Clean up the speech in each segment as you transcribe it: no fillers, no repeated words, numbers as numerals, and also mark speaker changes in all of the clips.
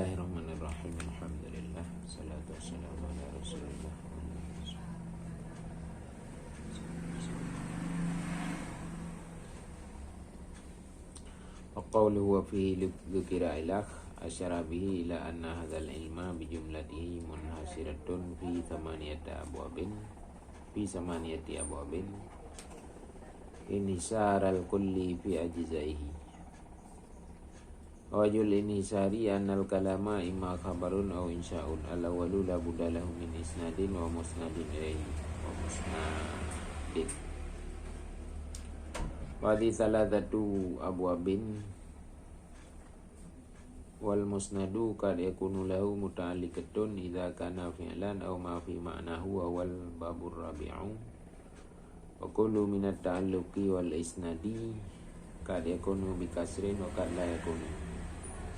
Speaker 1: Bismillahirrahmanirrahim. Alhamdulillah. Salatu wassalamu ala Rasulillah. Qawluhu wa fihi dzukira ilah asyara bihi ila anna hadzal ilma bi jumlatihi munhasiratun fi samaniyati abwabin inhisaral kulli fi ajzaihi. Wajul inhisari annal kalama imma khabarun aw insya'un al-awwalu la budda lahu min isnadin wa musnadin ilaihi wa musnadin. Wa di salatatu abwabin wal musnadu kad yakunu lahu muta'alliqatun idza kana fi'lan aw ma fi ma'nahu wa wal babur rabi'u wa kullu min at-ta'alluqi wal isnadi kad yakunu bi kasrin wa kad la yakunu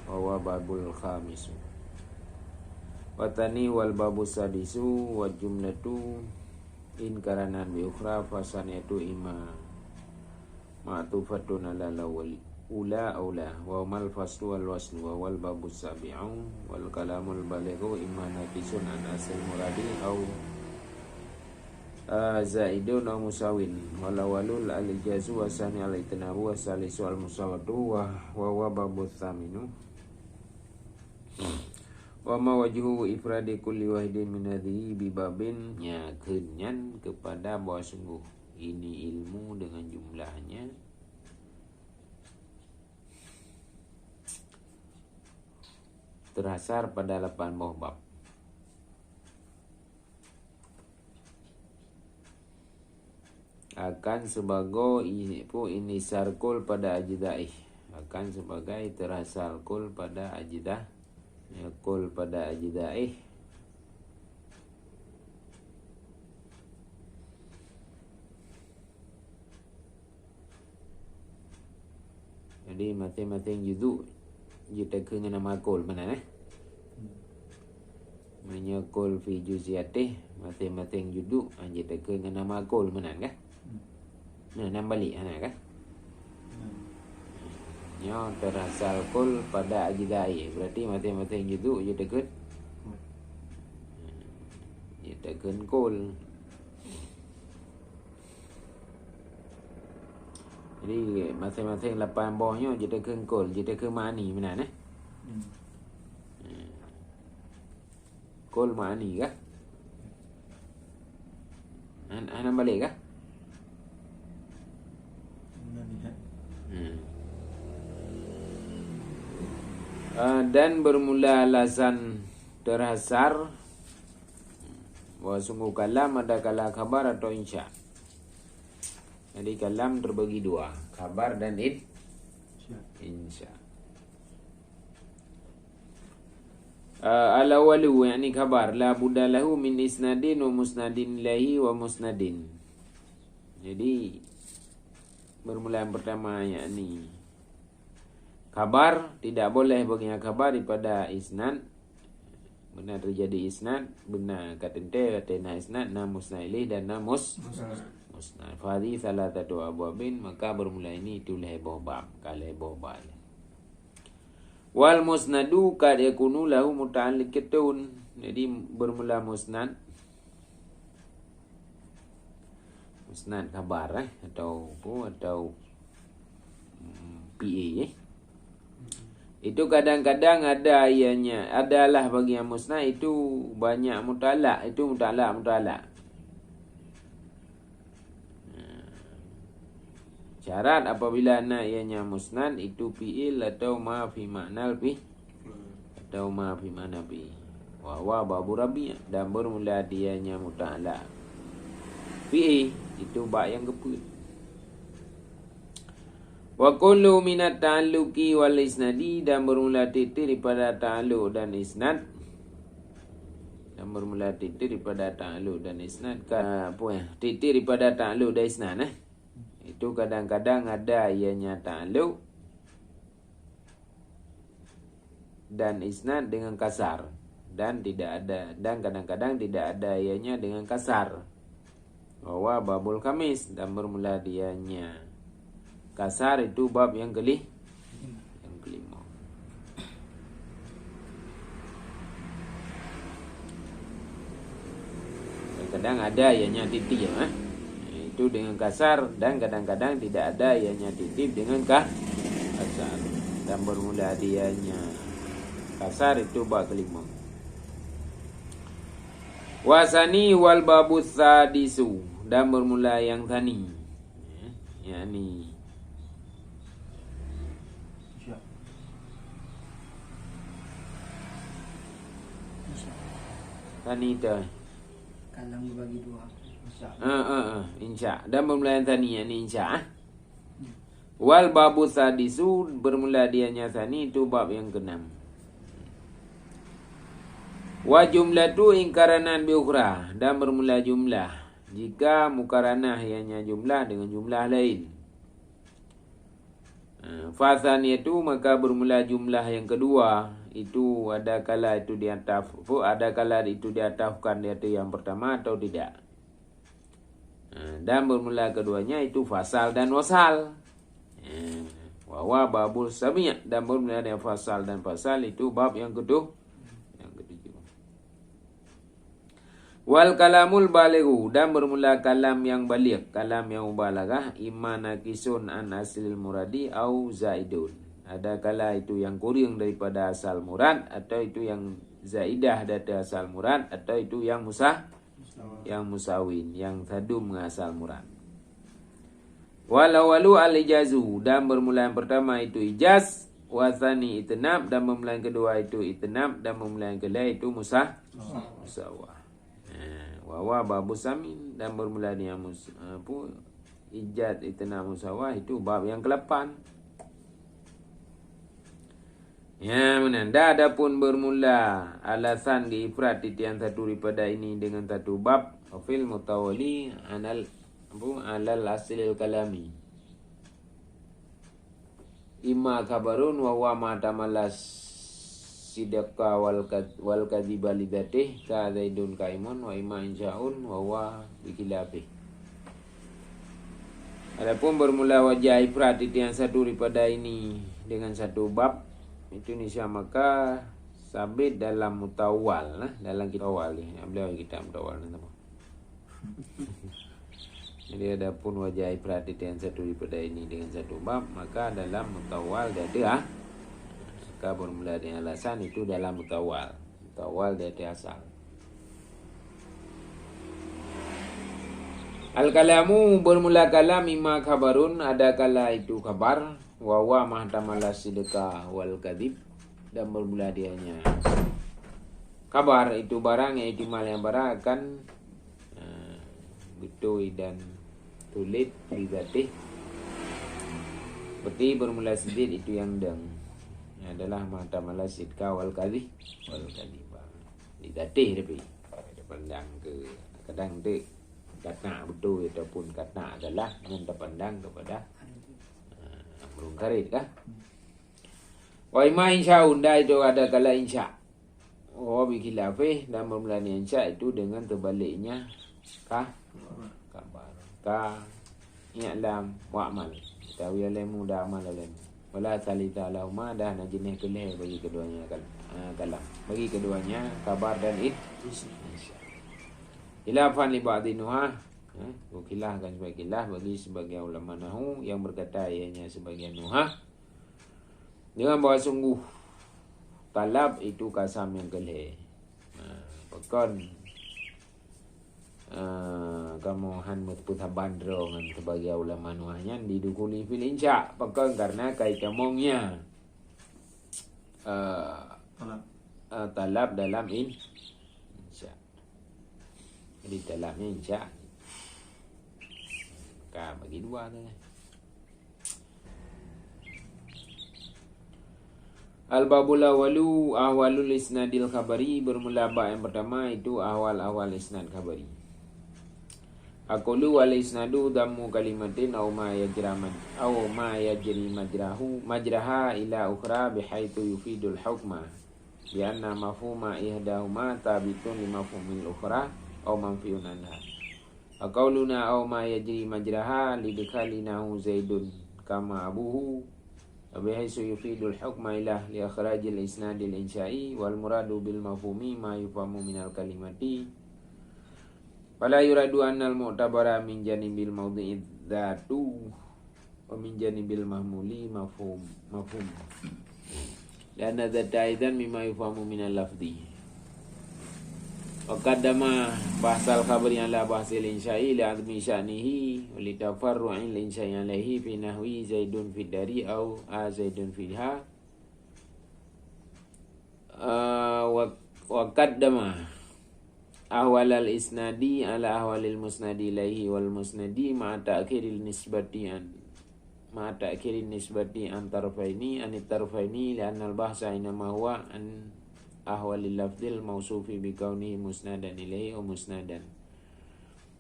Speaker 1: wa huwa babul khamisu wa tani wal babus sadisu wa jumlatu in karanan bi ukhra fasaniyatu imma ma'tufatun ala lawal ula aula wa mal faslu wal waslu wa wal babus sabi'u wal kalamul balighu imma naqisun an asal muradi au zaidun aw musawin wala walul alijazu wa sani al itnabu wa salisu al musawadu wa babus thaminu wa ma wajhu ifradi kulli wahidin min hadhihi bi babin nyakeunyan kepada bahwa sungguh ini ilmu dengan jumlahnya terasar pada 8 buah bab. Akan sebagai ini sarkul pada ajdaih, akan sebagai terasar kul pada ajdah, ya, kul pada ajdaih. Jadi masing-masing juzuk kita kena nama kul mana menyekul fi juziyatih masing-masing juzuk kita kena nama kul mana kan? Nah, enam balik kan? Nya terasal kul pada ajdai berarti masing-masing juzuk kita kena kul. Jadi masing-masing 8 bawahnya kita kena kul, kita kena ma'ani mana kul ma'ani kah? Enam balik kah? Dan bermula alasan terhasar bahwa sungguh kalam ada kala khabar atau insya. Jadi kalam terbagi 2, khabar dan insya. Al-awwalu yakni khabar la budda lahu min isnadin wa musnadin ilahi wa musnadin. Jadi bermula yang pertama yakni khabar tidak boleh baginya khabar daripada isnad. Benar terjadi isnad, benar katena isnad na musnad ilaih dan na musnad. Fadhi salatatu abwabin, maka bermula ini itulah bab kala bab. Wal musnadu kad yakunu lahu muta'alliqatun. Jadi bermula musnad khabar atau PA itu kadang-kadang ada ianya adalah bagi yang musnad itu banyak mutalak, itu mutalak. Syarat apabila ianya musnad itu fi'il atau ma fi ma'nal fi atau ma fi ma'na fi wa babu rabi' dan bermula dianya mutalak. Fi'il itu ba yang keput. Wa kullu minat ta'alluqi wal isnadi dan bermula titik daripada ta'alluq dan isnad. Titik daripada ta'alluq dan isnad itu kadang-kadang ada ianya ta'alluq dan isnad dengan kasar dan tidak ada, dan kadang-kadang tidak ada ianya dengan kasar. Wa babul khamis dan bermula dianya kasar itu bab yang kelima. kadang-kadang ada ianya titip itu dengan kasar, dan kadang-kadang tidak ada ianya titip dengan kasar. Dan bermula dianya kasar itu bab kelima. Wasani wal babus sadisu, dan bermula yang tani, yakni tani itu
Speaker 2: kalam dibagi dua.
Speaker 1: insya. Dan bermula yang tani, yakni insya. Wal babu sadisu, bermula dianya tani, itu bab yang keenam. Wa jumlatu ingkaranan bi ukhra, dan bermula jumlah jika mukaranah ianya jumlah dengan jumlah lain. Fathaniyatu, maka bermula jumlah yang kedua itu ada kala itu diatafkan di atas yang pertama atau tidak. Dan bermula keduanya itu fasal dan wasal. Wa babul sami', dan bermula dengan fasal dan fasal itu bab yang ketujuh. Wal kalamul balighu, dan bermula kalam yang baligh, kalam yang mubalaghah, imma naqisun an aslil muradi au zaidun. Ada kala itu yang kurang daripada asal murad, atau itu yang zaidah dari asal murad, atau itu yang musawin, yang tadum dengan asal murad. Wal awalu al ijazu, dan bermula yang pertama itu ijaz, wa tsani itnab, dan bermula yang kedua itu itnab, dan bermula yang kedua itu musawah. Wa babu samin, dan bermula dengan ijaz itnab musawah itu bab yang ke-8. Ya, menanda adapun bermula alasan di ifrad titian satu daripada ini dengan satu bab fil mutawali alal aslil kalami. Imma kabarun wa huwa ma tamalas sidqa wal kadhiba lidatih ka zaidun kaimun wa imma insya'un wa huwa bikilafih. Adapun bermula wajah ifrad titian satu daripada ini dengan satu bab itu nisya maka sabit dalam mutawal, dalam kitab awal ni. Beliau kitab mutawal ni apa? Jadi ada pun wajah ifrad yang satu daripada ini dengan satu bab, maka dalam mutawal dia ada maka bermula dengan alasan itu dalam mutawal dia ada asal. Al-kalamu, bermula kalam imma khabarun, ada kala itu khabar, wa huwa mahtamala sidqa wal kadhib, dan bermula dianya kabar itu barang yang ihtimal yang barang akan betul dan tulit lidatih. Berarti bermula sidid itu yang deng adalah mahtamala sidqa wal kadhib lidatih tapi pandang ke kadang dek kata betul ataupun kata adalah dengan terpandang kepada burung karit kah? Wa ima insya'un, itu ada kala insya'. Wa bikilafih, dan bermula insya' itu dengan terbaliknya kah? Kabar. Ka i'lam wa'mal. Tahu alamu da amal alamu. Wala talita lahuma, dan jenis kelih bagi keduanya kalam. Bagi keduanya kabar dan insya'. Khilafan li ba'di nuhah, ukilahkan sebagai kilah bagi sebagian ulama nahu yang berkata ianya sebagian nuhah dengan bahawa sungguh talab itu kasam yang kelih. Pekan kamu han mutputa bandro dengan sebagai ulama nuhahnya didukuli fil insya' pekan karena kaitamongnya talab dalam insya'. Jadi dalamnya insya' maka bagi dua tu. Al-babul awalu ahwalul isnadil khabari, bermula bab yang pertama itu ahwal isnad khabari. Aqulu wal isnadu dammu kalimatin aw ma yajri majraha ila ukhra bihaitsu yufidul hukma bi anna mafhuma ihdahuma tabitun li mafhumil ukhra aw manfiun anha. Aqauluna aw ma yajri majraha lidkhalinahu zaidun kama abuhu bihaitsu yufidul hukma ila li akhrajil isnadil insya'i wal muradu bil mafhumi ma yufamu minal kalimati Fala yuradu annal mu'tabara min janibil mawdi'i dzatu wa min janibil mahmuli mafhum. Dan dzata aidan mimma yufahamu minal lafzi. Wa qaddama bahsal khabari ala bahsil insya'i li 'azmi sya'nihi wa li tafarru'il insya'i alaihi fi nahwi zaidun fid dari au zaidun fiha. Wa qaddama ahwalal isnadi ala ahwalil musnadi ilaihi wal musnadi ma'a ta'khiril nisbati an tarfaini anit tarfaini li'anna al-bahsa inama huwa an ahwalil lafzil mausufi bi kaunihi musnadan ilaihi wa musnadan.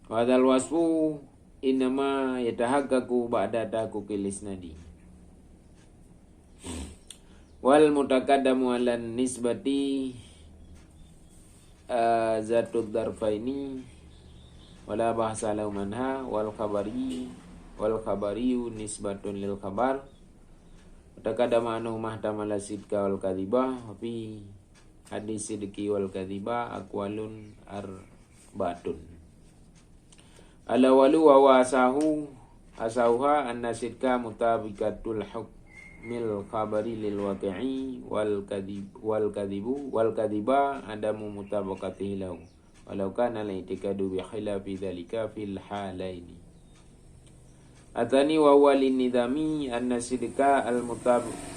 Speaker 1: Wa hadzal wasfu inama yatahaqqaqu ba'da tahaqquqil isnadi. Wal mutakaddamu 'alan nisbati zatud darfaini wala bahsa lahu manha wal khabari nisbatun lil khabar mutakadama anu mahtamala sidqa wal kadhibah fi hadis sidqi wal kadhibah aqwalun arbatun ala walu wa asahuha anna sidqa mutabikatul hukmil khabari lil waqi'i wal kadhiba adamu mutabaqatihi lahu walau kana al-i'tiqadu bi khilafi dhalika fil halaini. Atani wa huwa linidami anna sidqa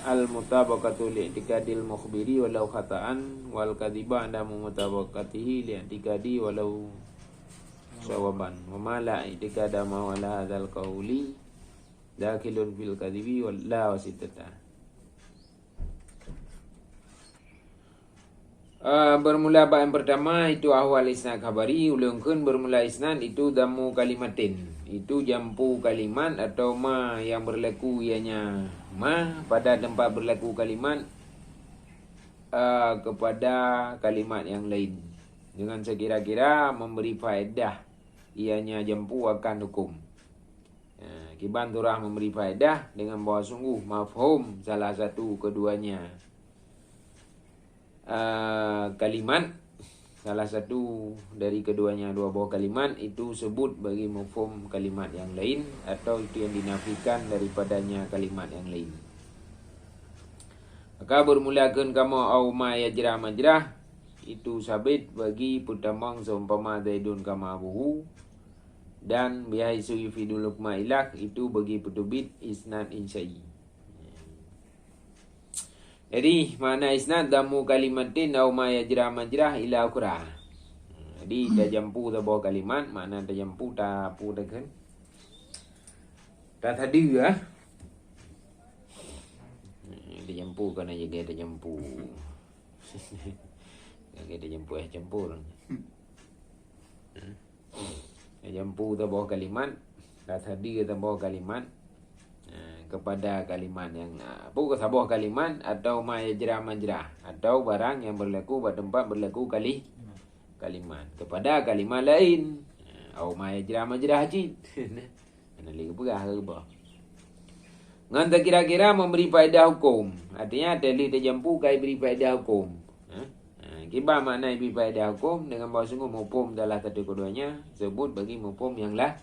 Speaker 1: al-mutabaqatu li'tiqadil mukhbiri walau khata'an wal kadhiba adamu mutabaqatihi li'tiqadi walau sawaban wa ma la i'tiqada ma wala hadzal qawli dakhilun fil kadhibi wal la wasitata. Bermula bab yang pertama itu ahwal isnad khabari, ulungkeun bermula isnad itu damu kalimatin, itu jampu kalimat atau ma yang berlaku ianya ma pada tempat berlaku kalimat kepada kalimat yang lain dengan sekira-kira memberi faedah ianya jampu akan hukum. Kiban turah memberi faedah dengan bahwa sungguh mafhum salah satu keduanya kalimat, salah satu dari keduanya dua buah kalimat itu sebut bagi mafhum kalimat yang lain atau itu yang dinafikan daripadanya kalimat yang lain. Maka bermulakan kamu au ma yajrah majrah itu sabit bagi putamang seumpama zaidun kama abuhu dan bihaisu yufidul hukma ilah itu bagi petubit isnad insya'i. Jadi makna isnad damu kalimatin au ma yajrah majrah ila ukhra. Jadi dah jampu dah bawa kalimat, makna dah jampu dah pu dah kan. Dah tadi ah. Dah jampu kan aja dia dah jampu. Dia dah jampu campur. Dah jampu dah bawa kalimat, dah tadi dah bawa kalimat kepada kalimat yang bukan sebuah kalimat atau ma yajrah majrah atau barang yang berlaku pada tempat berlaku kalimat kepada kalimat lain au ma yajrah majrah hajid ana lagi pegah ke apa ngan tak kira-kira memberi faedah hukum artinya tadi terjampu kai beri faedah hukum kiba makna beri faedah hukum dengan bahawa sungguh hukum dalam satu keduanya sebut bagi hukum yang lah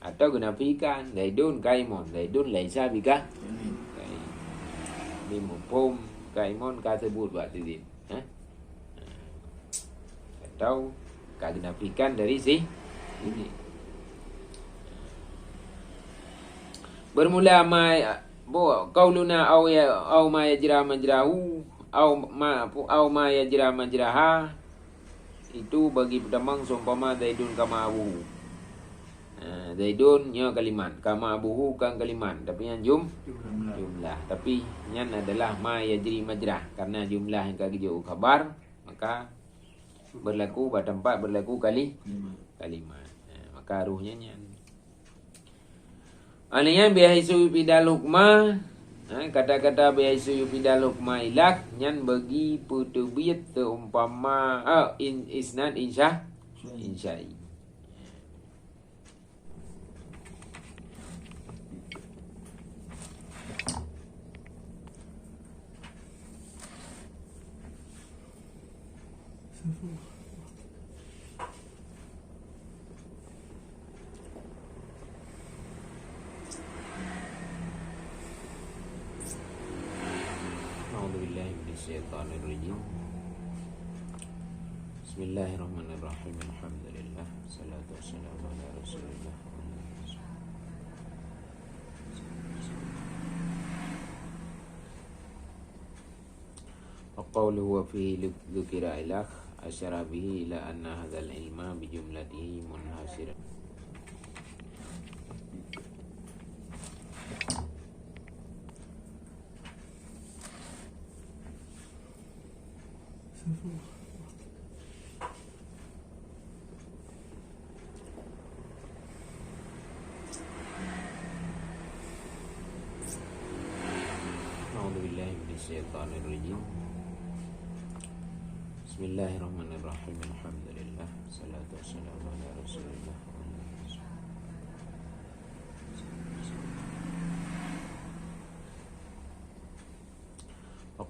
Speaker 1: atau gunafikan zaidun kaimun zaidun laisa bika di mufhum kaimun ka sebut waktu itu atau ka gunafikan dari si ini bermula ma qauluna au ma yajra majrahu au ma yajra majraha itu bagi pedamang seumpama zaidun kama abu. Zaidun nya kalimat, kama abuhu kan kalimat, tapi yang jumlah. Tapi yang adalah ma yajri majrah karena jumlah yang kagijau khabar, maka berlaku pada tempat berlaku kalimat. Maka ruhnya nyan. Aninya bihaisu bidal hukma, kata-kata bihaisu bidal hukma ilak nyan bagi putubit seumpama isnad insya'i. minasyaitonirrajim. Bismillahirrahmanirrahim. Alhamdulillah. Salatu wassalamu ala Rasulillah. Qawluhu wa fihi dzukira ilah asyara bihi ila anna hadzal ilma bi jumlatihi munhasir. A'udzu billahi minasyaitonir rajim. Bismillahirrahmanirrahim. Alhamdulillah. Salatu wassalamu ala Rasulillah.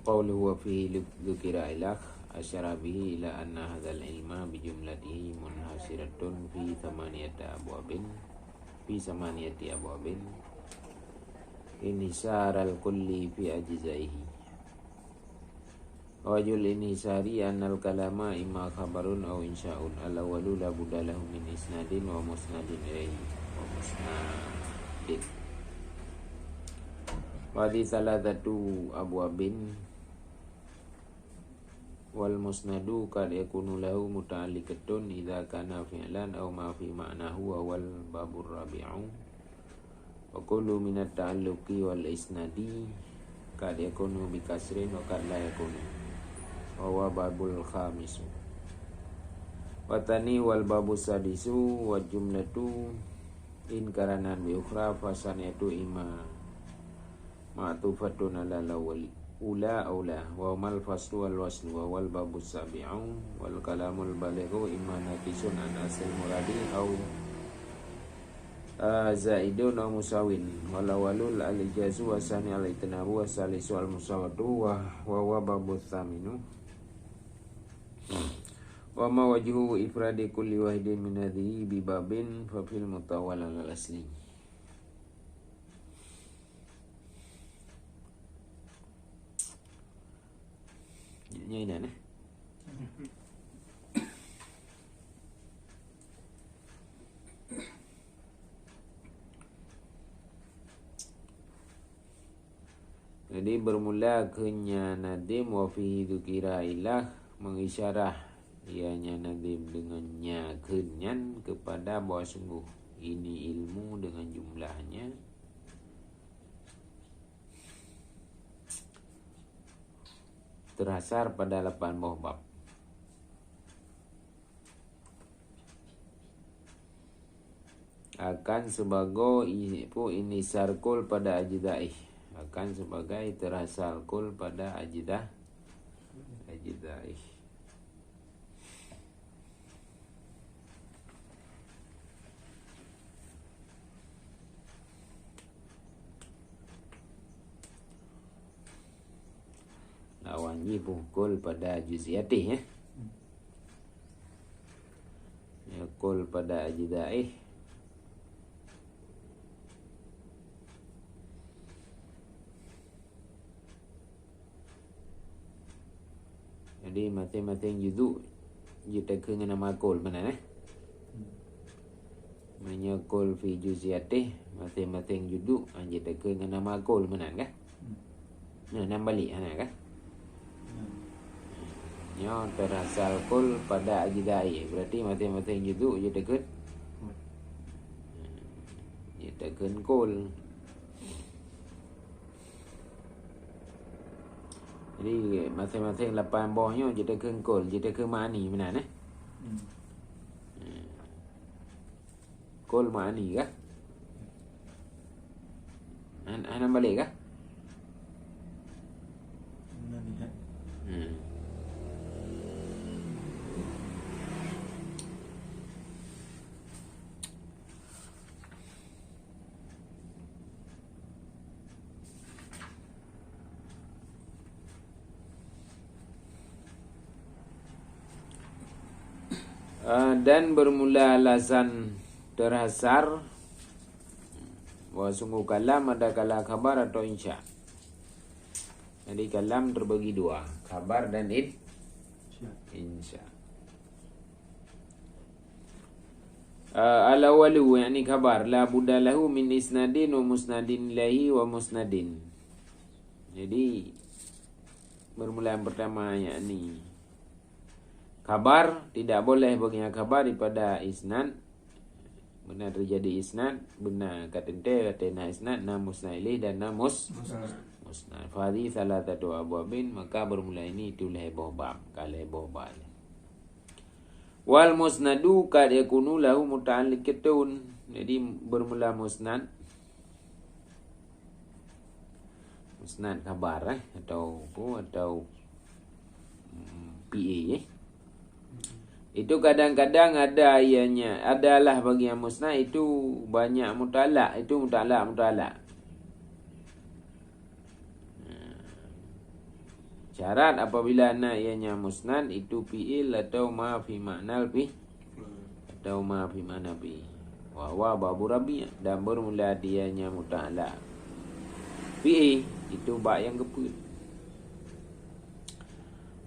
Speaker 1: Qawluhu wa fihi dzukira ilah asyara bihi ila anna hadzal ilma bi jumlatihi munhasiratun fi samaniyati abwabin inhisaral kulli fi ajzaihi. Wajul inhisari annal kalama imma khabarun aw insya'un al-awwalu la budda lahu min isnadin wa musnadin ilaihi wa musnadin. Wa di salatatu abwabin wal musnadu kad yakunu lahu muta'alliqatun idza kana fi'lan aw ma fi ma'nahu wa wal babur rabi'u wa kullu min at-ta'alluqi wal isnadi kad yakunu bi kasrin wa kad la yakunu wa huwa babul khamisu wa tani wal babus sadisu wa jumlatu in karanan bi ukhra fasaniyatu imma ma'tufatun ala lawali ula wa mal faslu wal waslu wa wal babus sabi'u wal kalamul balighu imma naqisun an asil muradi au zaidun wa musawin wal awalul alijazu wa sani al itnabu wa salisu al musawatu wa babus thaminu wa ma wajhu ifradi kulli wahidin min hadhihi bi babin fa fil mutawwal al asli. Ini dah. Jadi bermula kenya nadim wa fihi dzukira ilah mengisyarah ianya nadim dengannya kenyan kepada bahawa sungguh ini ilmu dengan jumlahnya terhasar pada 8 buah bab. Akan sebagai ini sarkul pada ajidaih, akan sebagai terhasar kul pada ajidaih. Lawannya kul pada juziatih ya. Kul pada ajidaih. Jadi masing-masing juzuk ditekan dengan nama kul mana Manya kul fi juziatih, masing-masing juzuk ditekan dengan nama kul mana kan? Nah, balik kan? Nya terasal kul pada ajidai, berarti masing-masing juzuk ditekan kul. Jadi masing-masing 8 buahnya ditekan kul, ditekan ma'ani mana kul ma'ani kah? Ana balik kah? Dan bermula alasan terhasar bahwa sungguh kalam ada kala khabar atau insya. Jadi kalam terbagi dua, khabar dan insya. Al-awalu yakni khabar la budda lahu min isnadin wa musnadin ilahi wa musnadin. Jadi bermula yang pertama yakni khabar, tidak boleh baginya khabar daripada isnad. Benar terjadi isnad, benar katente katena isnad na musnad ilaih dan na musnad. Fadhi salatatu abwabin, maka bermula ini itu leheboh bab, kaleheboh bab. Wal musnadu kad yakunu lahu muta'alliqatun. Jadi bermula musnad khabar atau PA Itu kadang-kadang ada ianya, adalah bagi yang musnad itu banyak mutalak, itu mutalak. Syarat apabila nak ianya musnad itu fi'il atau ma fi ma'nal fi atau ma fi ma'na fi. Wa babu rabi' dan bermula dianya mutalak. Fi'il itu ba yang keput.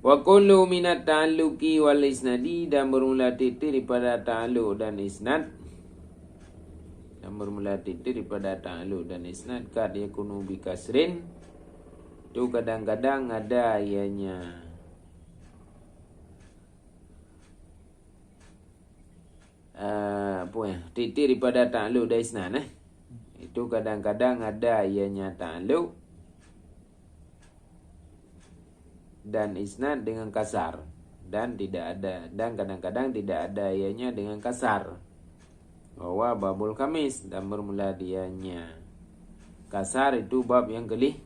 Speaker 1: Wa kullu minat ta'alluqi wal isnadi dan bermula titik daripada ta'alluq dan isnad. Dan bermula titik daripada ta'alluq dan isnad kad yakunu bi kasrin. Itu kadang-kadang ada ianya titik daripada ta'alluq dan isnad Itu kadang-kadang ada ianya ta'alluq dan isnad dengan kasar dan tidak ada, dan kadang-kadang tidak ada ianya dengan kasar. Bahwa babul khamis dan bermula dianya kasar itu bab yang kelima.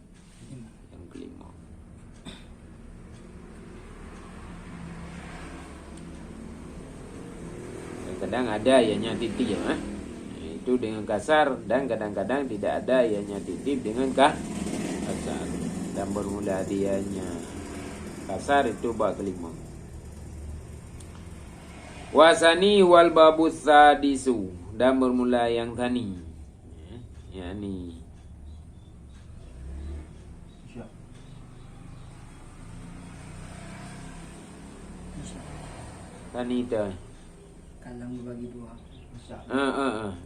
Speaker 1: Kadang ada ianya titik itu dengan kasar dan kadang-kadang tidak ada ianya titik dengan kasar dan bermula dianya kasar itu bab kelima. Wasani wal babus sadisu dan bermula yang tani, yakni tani itu
Speaker 2: kalam dibagi dua.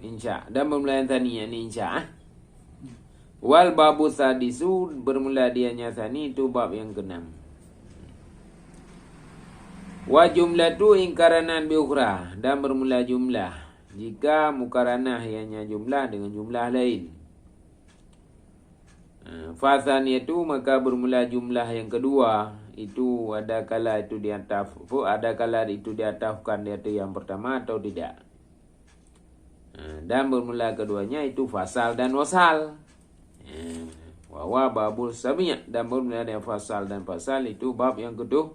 Speaker 1: Insya. Dan bermula yang tani yakni insya. Wal babus sadisu bermula dianya tani itu bab yang keenam. Wa jumlatu ingkaranan bi ukhra dan bermula jumlah jika mukaranah ianya jumlah dengan jumlah lain. Fasaniyatu maka bermula jumlah yang kedua itu ada kala itu diatafkan di atas yang pertama atau tidak. Dan bermula keduanya itu fasal dan wasal. Wa babul sami' dan bermula dengan fasal dan fasal itu bab yang ketujuh.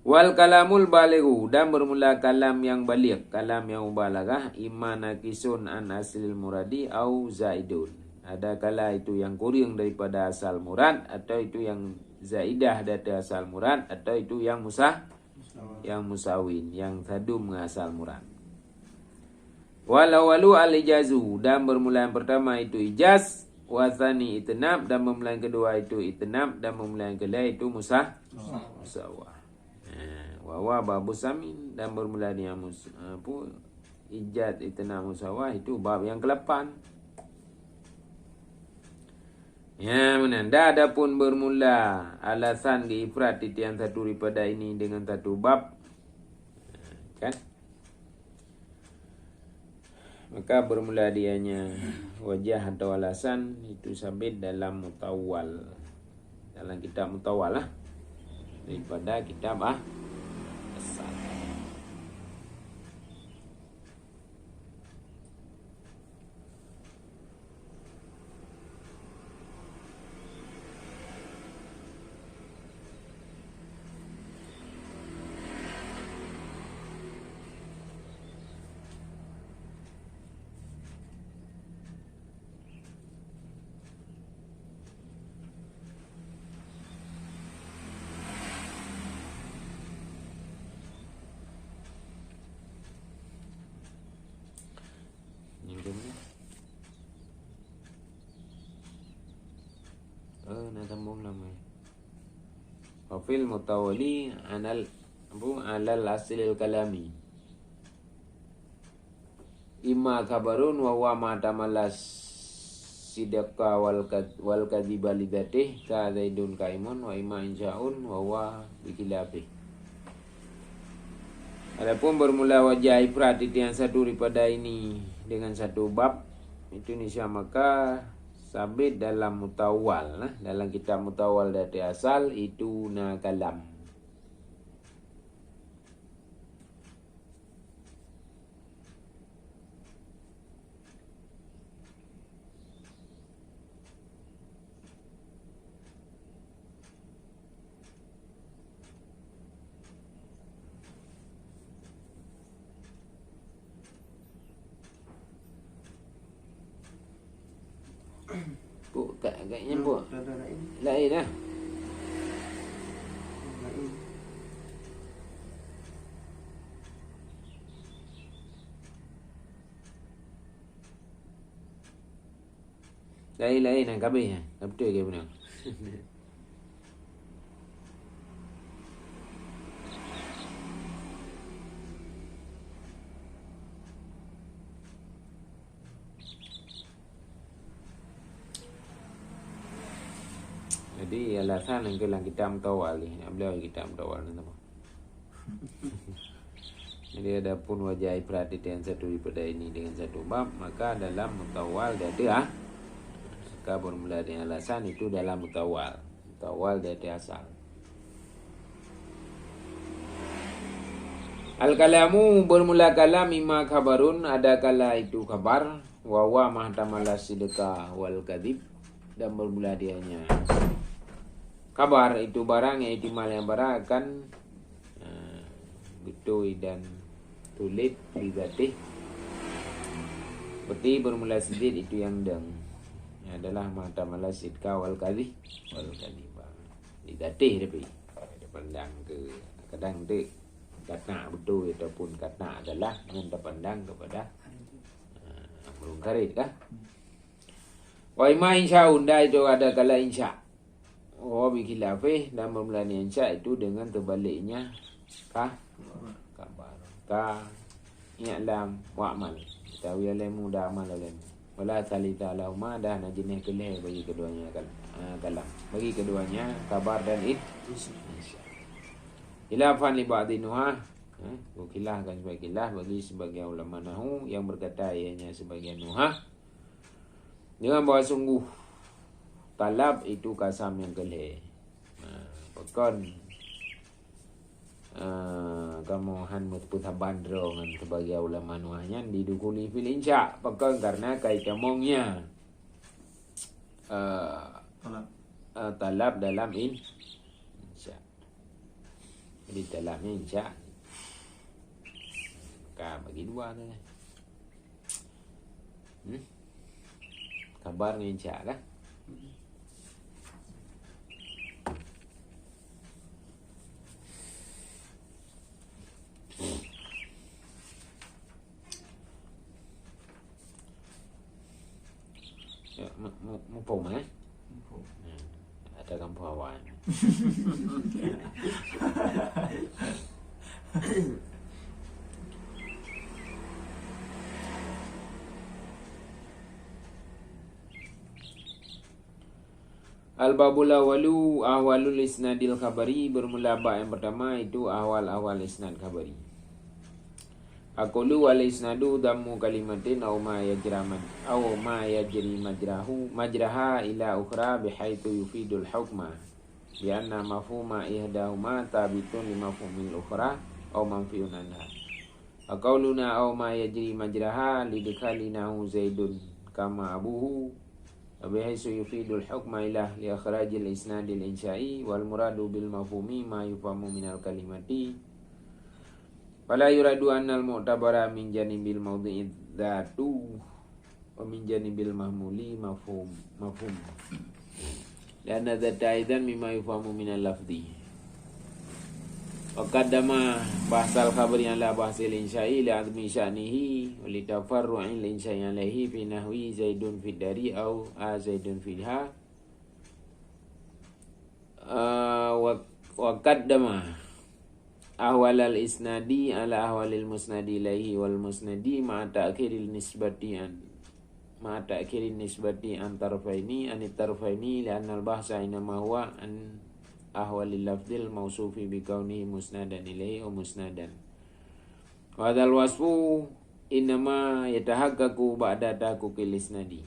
Speaker 1: Wal kalamul balighu dan bermula kalam yang baligh, kalam yang mubalaghah, imma naqisun an aslil muradi au zaidun. Ada kala itu yang kurang daripada asal murad atau itu yang zaidah dari asal murad atau itu yang musawin, yang sadum dengan asal murad. Wal awalu al ijazu dan bermula yang pertama itu ijaz, wasani itnab dan bermula yang kedua itu itnab dan bermula yang kedua itu musawah. Wa babu samin dan bermula dengan ijaz itnab musawah itu bab yang ke-8. Ya, menanda adapun bermula alasan ke ifrat titian satu daripada ini dengan satu bab, kan? Maka bermula dianya wajah atau alasan itu sabit dalam mutawwal, dalam kitab mutawwal daripada kitab asal. sambung namanya. Wafil mutawali alal aslil kalami. Imma kabarun wa huwa ma tamalas sidqa wal kadhiba lidatih ka zaidun kaimun wa imma insya'un wa huwa bikilafih. Adapun bermula wajah ifrat itu yang satu daripada ini dengan satu bab itu nisya maka sabit dalam mutawal, dalam kitab mutawal dari asal itu na kalam. Bu, kayaknya bu, lain lah. Lain yang kabeh ya, betul ke benar? Jadi alasan yang kelang kita mutawal ni, beliau kita mutawal ni teman. Jadi ada pun wajah ifrat yang satu daripada ini dengan satu bab, maka dalam mutawal dia maka bermula dengan alasan itu dalam mutawal dari asal. Al-kalamu bermula kalam imma khabarun, ada kala itu khabar, wa huwa mahtamala sidqa wal kadhib, dan bermula dianya kabar itu barang yang ihtimal yang berakan betul dan tulit lidatih. Seperti bermula sidid itu yang deng adalah mahtamala sidqa wal kadhib lidatih tapi pandang ke kadang tu kata betul ataupun kata adalah dengan terpandang kepada mungkarit kah? Wa ima insya'un, dah itu ada kala insya'. Oh bikilafih, dan bermulanya insya' itu dengan terbaliknya kah? Kabar. Ka i'lam wa'mal. Tahu alamu dah amal alamu. Wala talita lahuma, dah najinah kelih bagi keduanya kalam. Bagi keduanya kabar dan insya'. Khilafan li ba'di nuhah, khilafkan sebagai khilaf bagi sebagian ulama nahu yang berkata ianya sebagian nuhah dengan bahawa sungguh talab itu kasam yang kelih. Pekan kamu han mutputha bandro dengan sebagai ulama nuhanya didukuli fil insya' pekan karena kai kamongnya talab dalam insya'. Jadi dalamnya insya' maka bagi dua tu kabar ni insya' lah. Ya, mumpung ada kampung awan. Al-babul awalu ahwalul isnadil khabari, bermula bab yang pertama itu ahwal-ahwal isnad khabari. Aqulu wal isnadu dammu kalimatin aw ma yajri majraha ila ukhra bihaitsu yufidul hukma bi anna mafhuma ihdahuma tabitun li mafhumil ukhra aw manfiun anha. Aqauluna aw ma yajri majraha lidkhalinahu zaidun kama abuhu bihaitsu yufidul hukma ila li akhrajil isnadil insya'i wal muradu bil mafhumi ma yufamu minal kalimati. Fala yuradu annal mu'tabara min janibil mawdi'i dzatu wa min janibil mahmuli mafhum. Dan dzata aidan mimma yufamu minal lafzi. Wa qaddama bahsal khabari ala bahsil insya'i li azmi sya'nihi wa li tafarru'il insya'i alaihi fi nahwi zaidun fid dari au zaidun filha wa qaddama ahwalal isnadi ala ahwalil musnadi ilaihi wal musnadi ma'a ta'khiril nisbati an tarfaini anit tarfaini li'anna al-bahsa inama huwa an ahwalil lafzil mausufi bi kaunihi musnadan ilaihi wa musnadan. Wa hadzal wasfu inama yatahaqqaqu ba'da tahaqquqil isnadi.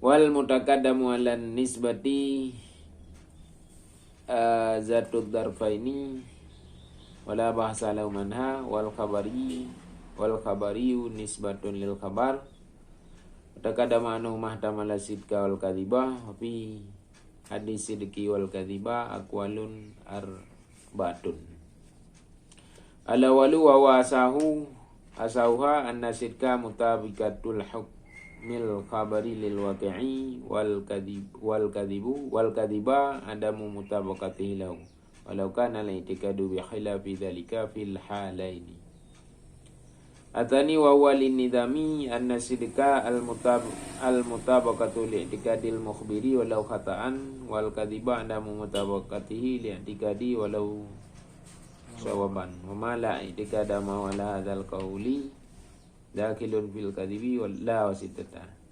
Speaker 1: Wal mutakaddamu 'alan nisbati zatud darfaini wala bahsa lahu manha wal khabari nisbatun lil khabar mutakaddamu anhu mahtamala sidqa wal kadhiba fi hadis sidqi wal kadhiba aqwalun arbatun ala walu wa asahuha anna sidqa mutabikatul hukmil khabari lil waqi'i wal kadhiba adamu mutabaqatihi lahu walau kana al-i'tiqadu bi khilafi dhalika fil halaini. Atani wa huwa linidami anna sidqa al-mutabaqatu li'tiqadil mukhbiri walau khata'an wal kadhiba adamu mutabaqatihi li'tiqadi walau sawaban wa ma la i'tiqada ma wala hadzal qawli dakhilun fil kadhibi wal la wasitata.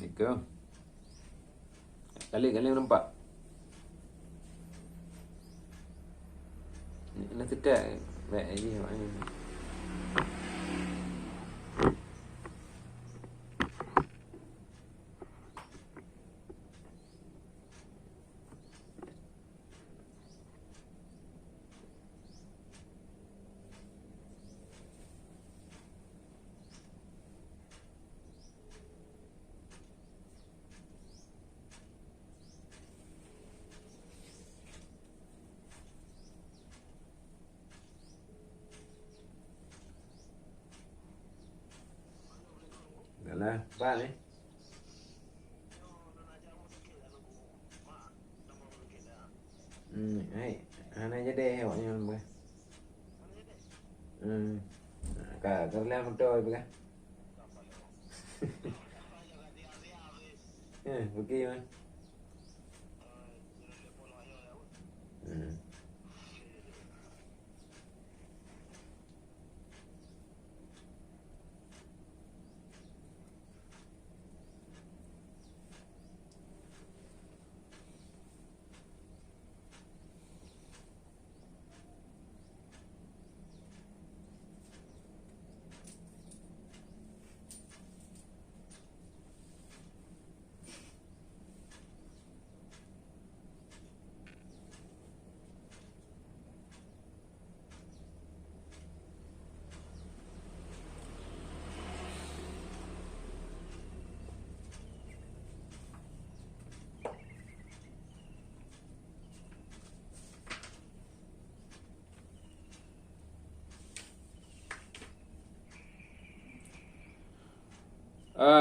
Speaker 1: Nika kali nampak nak tidak baik aja maknanya. Lah, apa ni? Hai, ana jadi awaknya apa? Kerja motor apa? Pergi mana?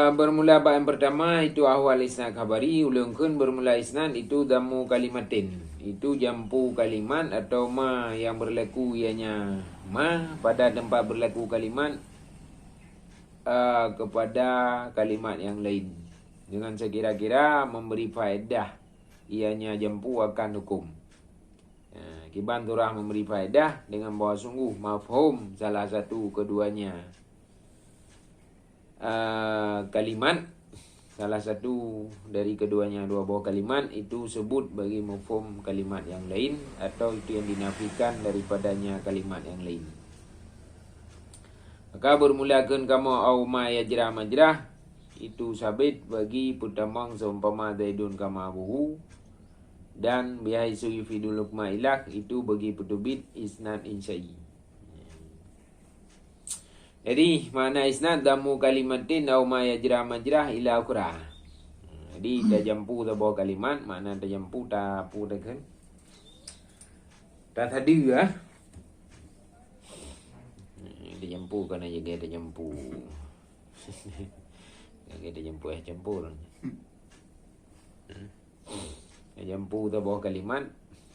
Speaker 1: Bermula bab yang pertama itu ahwal isnad khabari, ulungkeun bermula isnad itu damu kalimatin, itu jampu kalimat atau ma yang berlaku ianya ma pada tempat berlaku kalimat kepada kalimat yang lain dengan sekira-kira memberi faedah ianya jampu akan hukum. Kiban turah memberi faedah dengan bahawa sungguh mafhum salah satu keduanya kalimat, salah satu dari keduanya dua buah kalimat itu sebut bagi mafhum kalimat yang lain atau itu yang dinafikan daripadanya kalimat yang lain. Maka bermulakan kamu au ma yajrah majrah itu sabit bagi putamang seumpama Zaidun kama abuhu, dan bihaisu yufidul hukma ilah itu bagi putubit isnad insya'i. Jadi makna isnad damu kalimatin au ma yajra majrah ila ukhra. Jadi tajampu sebuah kalimat, makna tajampu tapu kan. Tak tadi ah. Tajampu kan aja gaya tajampu. Gaya tajampu campur. Tajampu sebuah kalimat,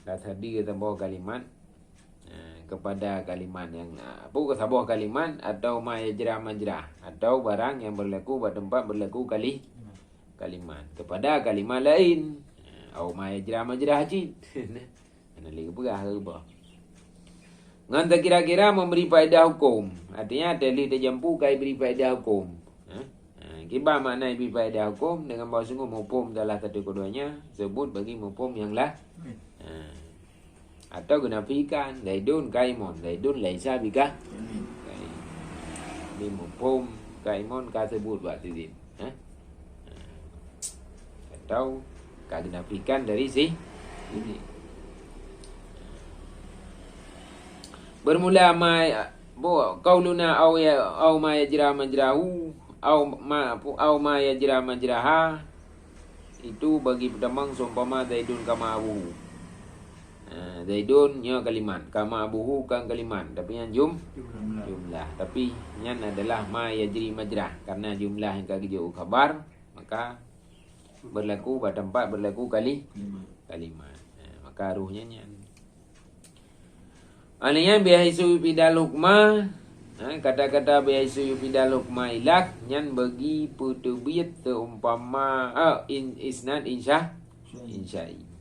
Speaker 1: tak tadi sebuah kalimat kepada kalimat yang sebuah kalimat atau ma yajra majrah, atau barang yang berlaku pada tempat berlaku kalimat kepada kalimat lain, au ma yajra majrah cit. Ana lagi perah ke apa? Ngan tak kira-kira memberi faedah hukum. Artinya tali tajampu kai beri faedah hukum. Kiba makna beri faedah hukum dengan bahawa sungguh hukum salah satu keduanya sebut bagi hukum yang lah. Atau kenafikan Zaidun kaimon, Zaidun laisa bika ni mufhum kaimon ka sebut waktu itu. Atau kenafikan dari si ini. Bermula ma qauluna au ma yajra majrahu au ma yajra majraha itu bagi pedamang seumpama Zaidun kama abuhu. Zaidun nya kalimat, kama abuhu kan kalimat, tapi yang jumlah. Tapi yang adalah ma yajri majrah, karena jumlah yang kagijo khabar, maka berlaku pada tempat berlaku kalimat. Maka ruhnya nyan. Ananya bihaisu bidal hukma, kata-kata bihaisu bidal hukma ilak nyan bagi putubit seumpama isnad insya'i.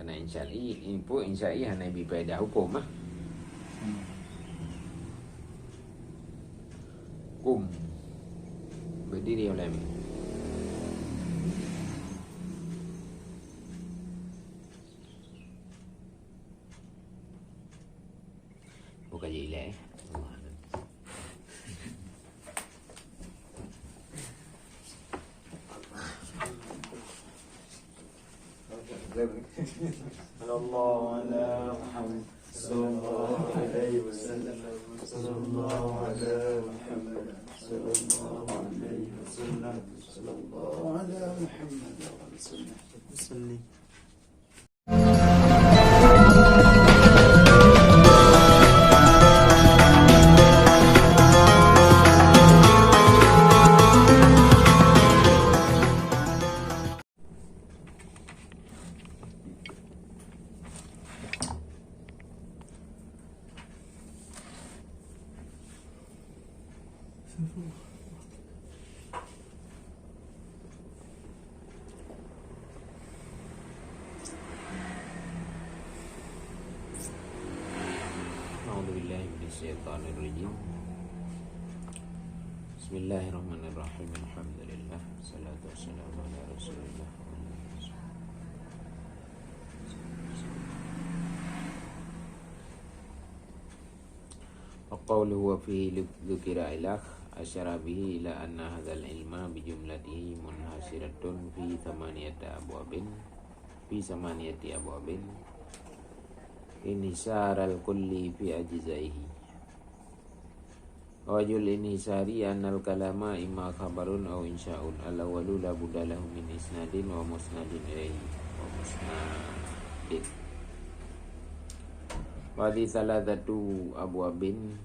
Speaker 1: Karena insya'i hanya bipada hukum hukum berdiri oleh bukan jilai
Speaker 3: Sallallahu ala Muhammad sallallahu alaihi wasallam sallallahu ala Muhammad sallallahu alaihi wasallam sallallahu ala Muhammad sallallahu
Speaker 1: A'udzubillahiminasyaitonirrajim. Bismillahirrahmanirrahim. Alhamdulillah. Salatu wassalamu ala Rasulillah. Wa qawluhu wa fihi dzukira ilah asyara bihi ila anna hadzal ilma bi jumlatihi munhasiratun fi samaniyati abwabin inhisaral kulli fi ajzaihi. Wajul inhisari annal kalama imma khabarun aw insya'un al-awwalu la budda lahu min isnadin wa musnadin ilaihi wa musnadin. Wadi salatatu abwabin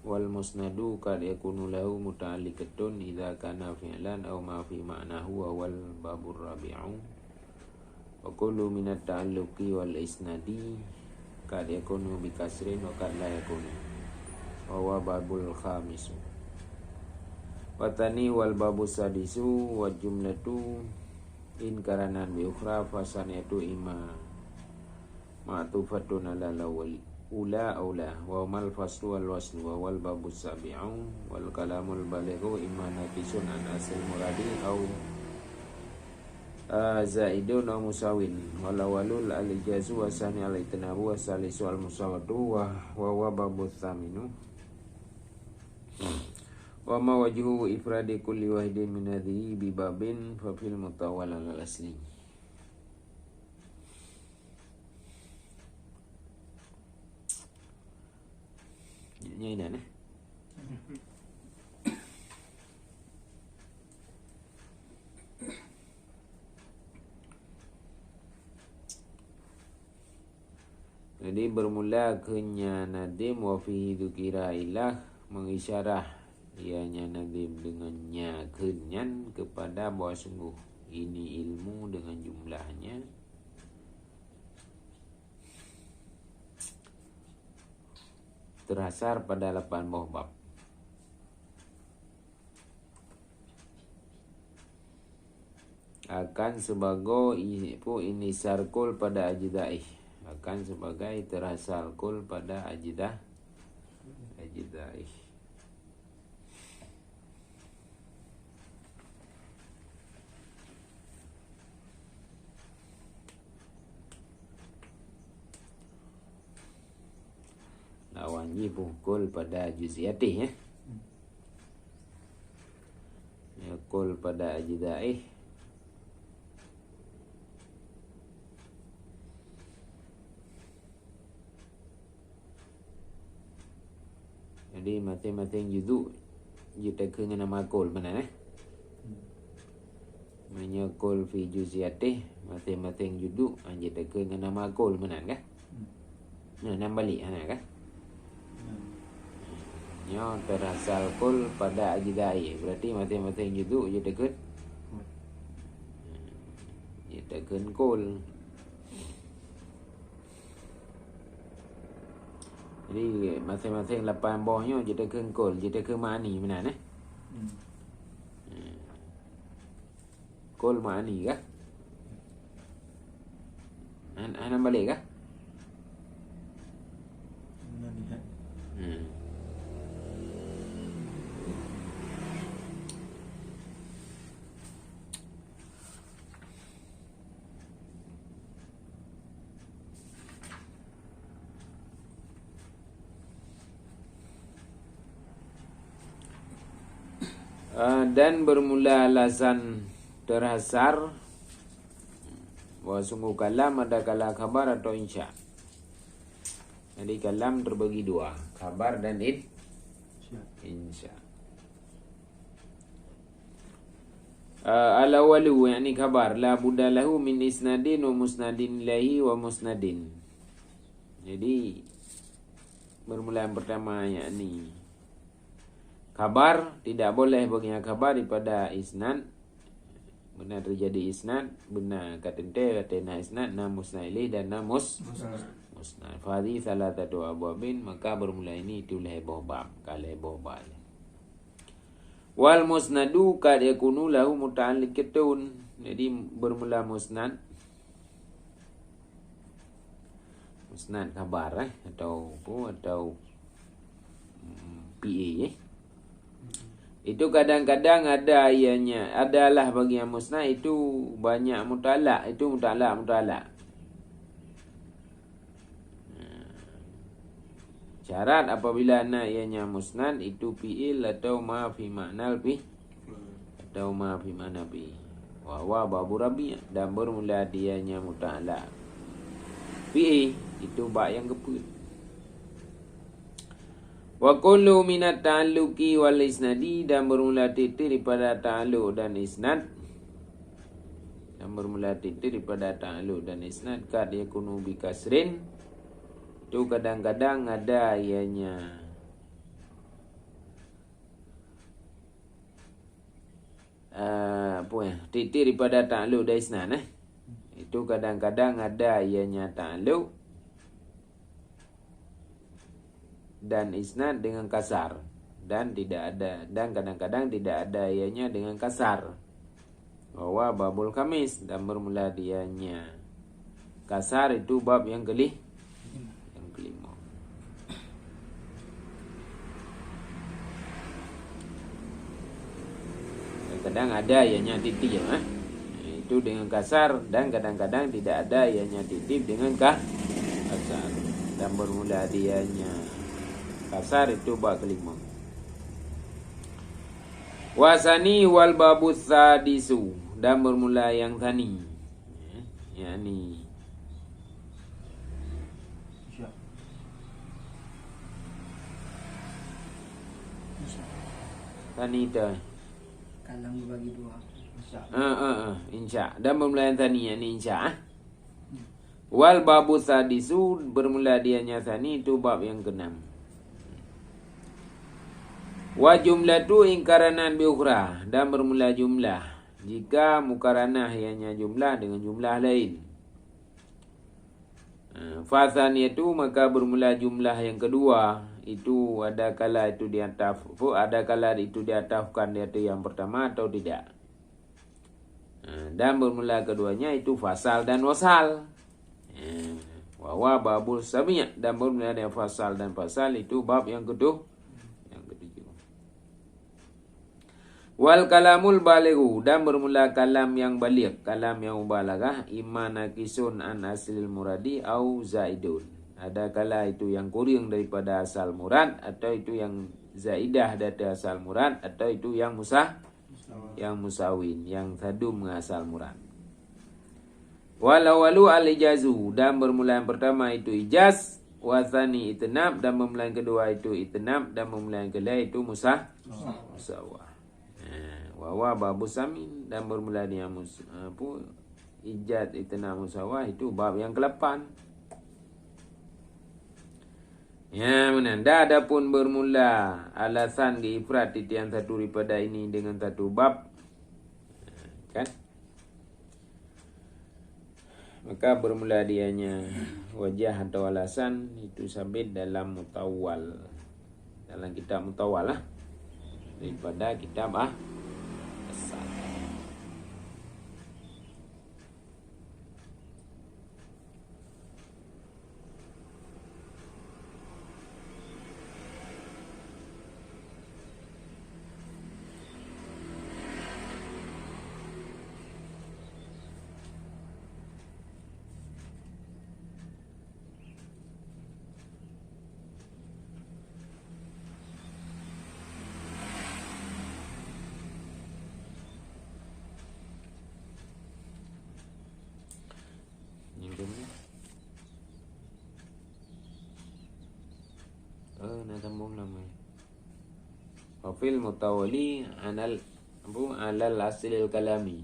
Speaker 1: wal musnadu kad yakunu lahu muta'alliqatun idza kana fi'lan aw ma fi ma'nahu wa wal babur rabi'u Wa kullu minat ta'alluqi wal isnadi kad yakunu bi kasrin wa kad la yakunu. Wa huwa babul khamis. Wa tani wal babu sadisu wa jumlatu in karanan bi ukhra fasaniyatu imma ma'tufatun ala lawal ula aula wa mal faslu wal waslu wa wal babu sabi'u wal kalamul balighu imma naqisun an asl muradi au zaidun wa musawin wal awalul al ijazu wa sani al itnabu wa salisu al musawatu wa babu thaminu wa ma wajhu ifradi kulli wahidin min hadhihi bi babin fa fil mutawwal al asli. Ini dah nah. Jadi bermula kenya nadim wa fihi dzikra ilah mengisyarah ianya nadim dengannya kenyan kepada bahwa sungguh ini ilmu dengan jumlahnya terasar pada 8 buah bab. Akan sebagai ini sarkul pada ajidaih. Akan sebagai terasal kul pada ajidaih. Wajibu kul pada juz'iyatih ya. Ya kul pada ajdaih. Jadi masing-masing juzuk ditekan dengan nama kul mana menyekul fi juz'iyatih masing-masing juzuk ditekan dengan nama kul mana kan? Nah, nama balik ana kan? Nya terasal kul pada ajdai berarti masing-masing juzuk je tekan kul. Jadi masing-masing 8 buahnya je tekan kul, je tekan ma'ani mana kul ma'ani kah? Ana balik kah? Dan bermula alasan terhasar bahwa sungguh kalam ada kala khabar atau insya. Jadi kalam terbagi 2, khabar dan insya. Al-awalu yakni khabar la budda lahu min isnadin wa musnadin ilahi wa musnadin. Jadi bermula yang pertama yakni khabar, tidak boleh baginya khabar daripada isnad. Benar terjadi isnad, benar katente isnad na musnad ilaih dan na musnad. Fadhi salatatu abwabin, maka bermula ini itulah bab, kala bab. Wal musnadu kad yakunu lahu muta'alliqatun. Jadi bermula musnad khabar atau PA itu kadang-kadang ada ianya adalah bagi yang musnad itu banyak mutalak, itu mutalak. Syarat apabila nak ianya musnad itu fi'il atau ma fi ma'nal fi atau ma fi ma'na fi wa babu rabi' dan bermula dianya mutalak. Fi'il itu ba yang keput. Wa kullu minat ta'alluqi wal isnadi dan bermula titik daripada ta'alluq dan isnad. Kad yakunu bi kasrin. Itu kadang-kadang ada ianya titik daripada ta'alluq dan isnad itu kadang-kadang ada ianya ta'alluq dan isnad dengan kasar, dan tidak ada, dan kadang-kadang tidak ada ianya dengan kasar. Bahwa babul khamis, dan bermula dianya kasar, itu bab yang kelima. Kadang ada ianya titip ya, itu dengan kasar, dan kadang-kadang tidak ada ianya titip dengan kasar, dan bermula dianya kasar, itu bab kelima. Wasani wal babus sadisu, dan bermula yang tani, yakni tani itu
Speaker 2: Kalam dibagi dua.
Speaker 1: insya. Dan bermula yang tani, yakni insya. Wal babus sadisu, bermula dianya tani, itu bab yang keenam. Wa jumlatu ingkaranan bi ukhra, dan bermula jumlah jika mukaranah ianya jumlah dengan jumlah lain. Fathaniyatu, maka bermula jumlah yang kedua, itu ada kala itu ada kala itu diatafkan di atas yang pertama atau tidak. Dan bermula keduanya itu fasal dan wasal. Wa babul sami', dan bermula dengan fasal dan fasal, itu bab yang ketujuh. Wal kalamul balighu, dan bermula kalam yang baligh, kalam yang mubalaghah, imma naqisun an aslil muradi au zaidun. Ada kala itu yang kurang daripada asal murad, atau itu yang zaidah dari asal murad, atau itu yang musawin, yang tadum dengan asal murad. Wal awalu al ijazu, dan bermula yang pertama itu ijaz, wasani itnab, dan bermula yang kedua itu itnab, dan bermula yang kedua itu musawah. Wawa babu samin, dan bermula dengan ijaz itnab musawah, itu bab yang ke-8. Ya, menanda adapun bermula alasan diifrat titian satu daripada ini dengan satu bab, kan? Maka bermula dianya wajah atau alasan itu sabit dalam mutawwal, dalam kitab mutawwal lah, daripada kitab asal. Nak sambung namanya. Wafil mutawali alal asilil kalami.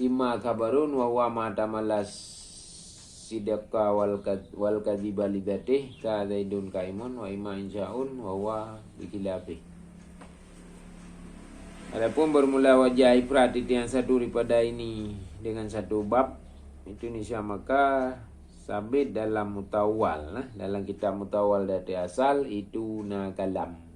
Speaker 1: Imma kabarun wa huwa ma tamalas sidqa wal kadhiba lidatih ka zaidun kaimun, wa imma insya'un wa huwa bikilafih. Adapun bermula wajah ifrat itu yang satu daripada ini dengan satu bab, itu nisya maka sabit dalam mutawal, dalam kitab mutawal dari asal itu na kalam.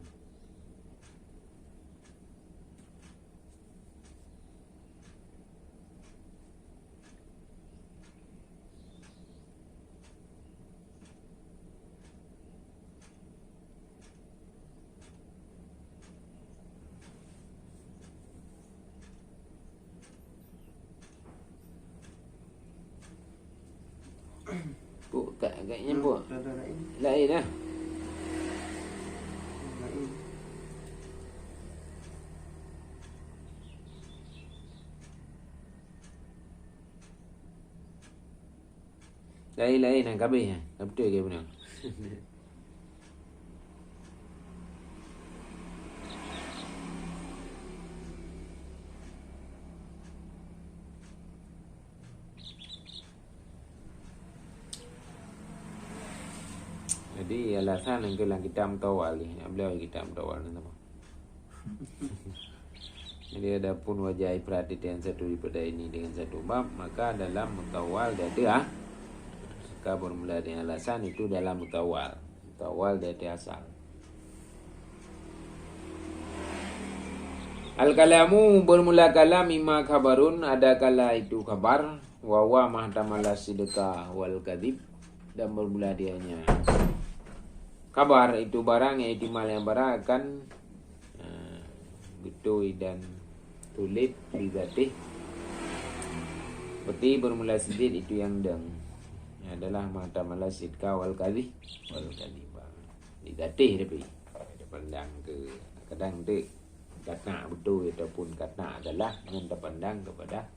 Speaker 1: Bu, kayaknya bu, lain lah. Lain yang kabeh ya, betul ke benar? Jadi alasan yang kelang kita mutawal ni, beliau kita mutawal ni apa? Jadi adapun wajah perhatian satu daripada ini dengan satu bab, maka dalam mutawal dia ada maka bermula dengan alasan itu dalam mutawal. Mutawal dia ada asal. Al-kalamu bermula kalam imma khabarun, ada kala itu khabar, wa wa mahtamala sidqa wal kadhib, dan bermula dianya kabar itu barang yang ihtimal yang berakan betul dan tulit lidatih. Seperti bermula sidid itu yang deng adalah mahtamala sidqa wal kadhib lidatih tapi ada pandang ke kadang tu kata betul ataupun kata adalah dengan terpandang kepada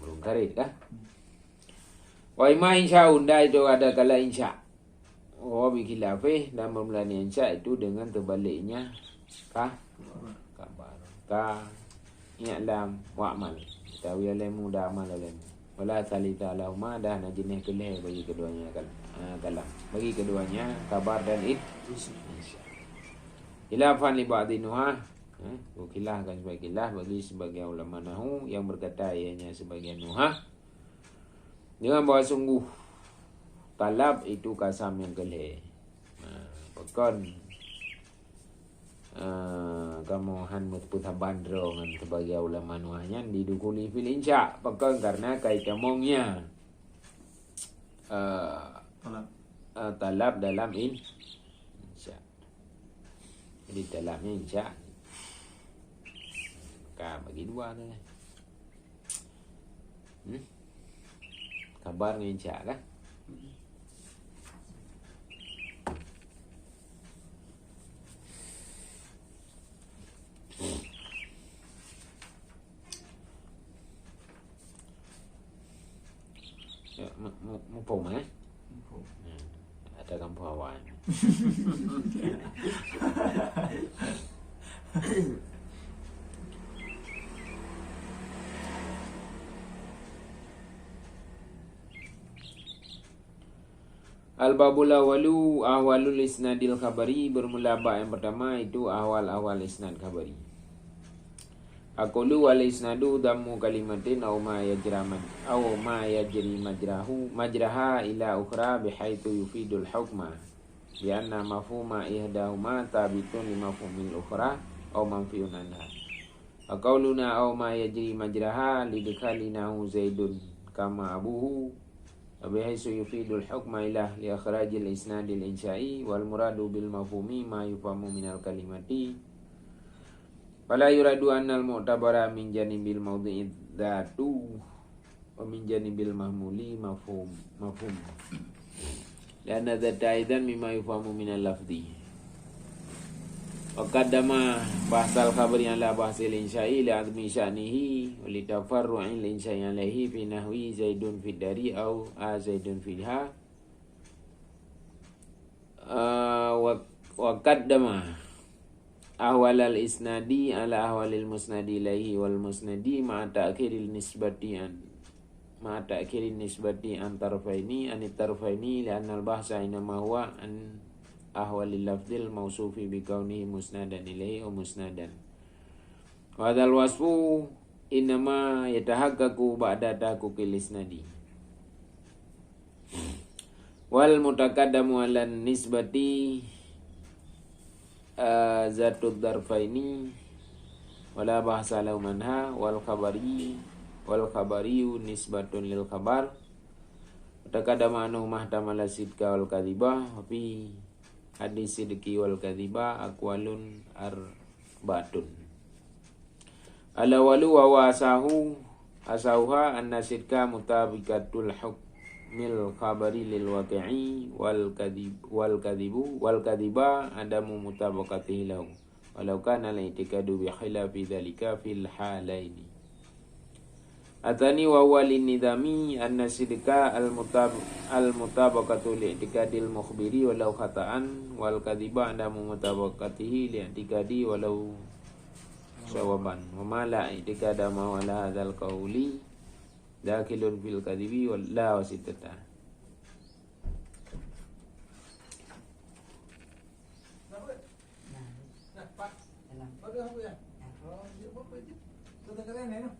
Speaker 1: belum karit kah? Wa ima insya unda itu ada kala insya. Oh bikhilafih dan bermula insya itu dengan terbaliknya kah? Kabar. Ka i'lam wa'mal. Tahu alamu da amal alamu. Wala salita lahuma dah najinah kelih bagi keduanya kalam. Bagi keduanya kabar dan insya. Khilafan li ba'di nuhah, khilafkan sebagai khilaf bagi sebagian ulama nahu yang berkata ianya sebagian nuhah dengan bahawa sungguh talab itu kasam yang kelih. Bahkan kamu han mutputa bandro dengan sebagian ulama nuhahnya didukuli fil insya, bahkan karena kaitamongnya talab dalam insya. Di dalamnya insya maka bagi dua tu lah. Kabar dengan insya kan. Ya, mumpung ada kampung awan. Al-babul awalu ahwalul isnadil khabari, bermula bab yang pertama itu ahwal-ahwal isnad khabari. Aqulu wal isnadu dammu kalimatin aw ma yajraman aw ma yajri majraha ila ukhra bihaitsu yufidul hukma bi anna mafhuma ihdahuma tabitun li mafhumil ukhra aw manfiun anha. Aqauluna aw ma yajri majraha lidkhalinahu zaidun kama abuhu bihaitsu yufidul hukma ila li akhrajil isnadil insya'i wal muradu bil mafhumi ma yufamu minal kalimati. Fala yuradu annal mu'tabara min janibil mawdi'i dzatu wa min janibil mahmuli mafhum. Lianna dzata aidan mimma yufamu minal lafzi. Wa qaddama bahsal khabari ala bahsil insya'i li azmi sya'nihi wa li tafarru'il insya'i alaihi fi nahwi zaidun fid dari au zaidun fiha. Wa qaddama ahwal al-isnadi ala ahwalil musnadi ilaihi wal musnadi ma'a ta'khiril nisbati an tarfaini an tarfaini li'anna al-bahsa inma huwa an ahwalil lafzil mausufi bi kaunihi musnadan ilaihi wa musnadan. Wa hadzal wasfu inma yatahaqqaqu ba'da tahaqquqil isnadi wal mutaqaddamu 'ala nisbati zatud darfaini wala bahsa lahu manha wal khabariyu nisbatun lil khabar takadama anu mahtamala sidqa wal kadhiba fi hadis sidqi wal kadhiba aqwalun arbatun ala walu wa asahuha anna sidqa mutabikatul hukmil khabari lil waqi'i wal kadhiba adamu mutabaqatihi lahu walau kana al-i'tiqadu bi khilafi dhalika fil halaini. Atani wa walin nidami anna sidqa al-mutabaqatu li'tiqadil mukhbiri walau khata'an wal kadhiba adamu mutabaqatihi li'tiqadi walau sawaban wa ma la i'tiqada ma wala hadzal qawli dakilun fil kadhibi wal la wasitata.
Speaker 2: Dalam putar kalian ya, no?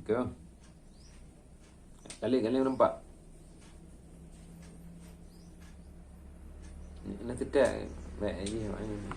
Speaker 1: Ke kali nampak nak tidak baik aja maknanya.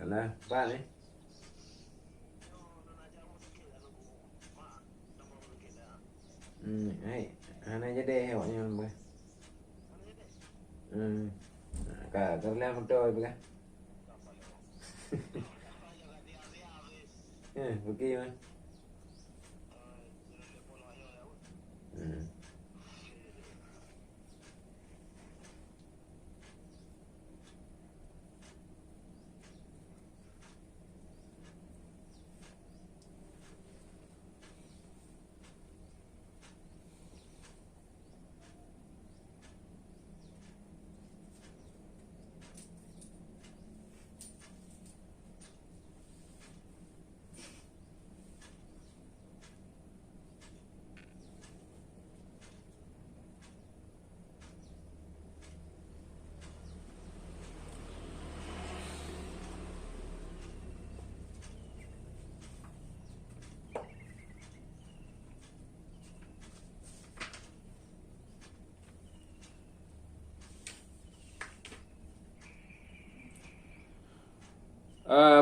Speaker 1: Lah, apa ni? Hai, ana jadi awaknya apa? Kerja motor apa? Pergi mana?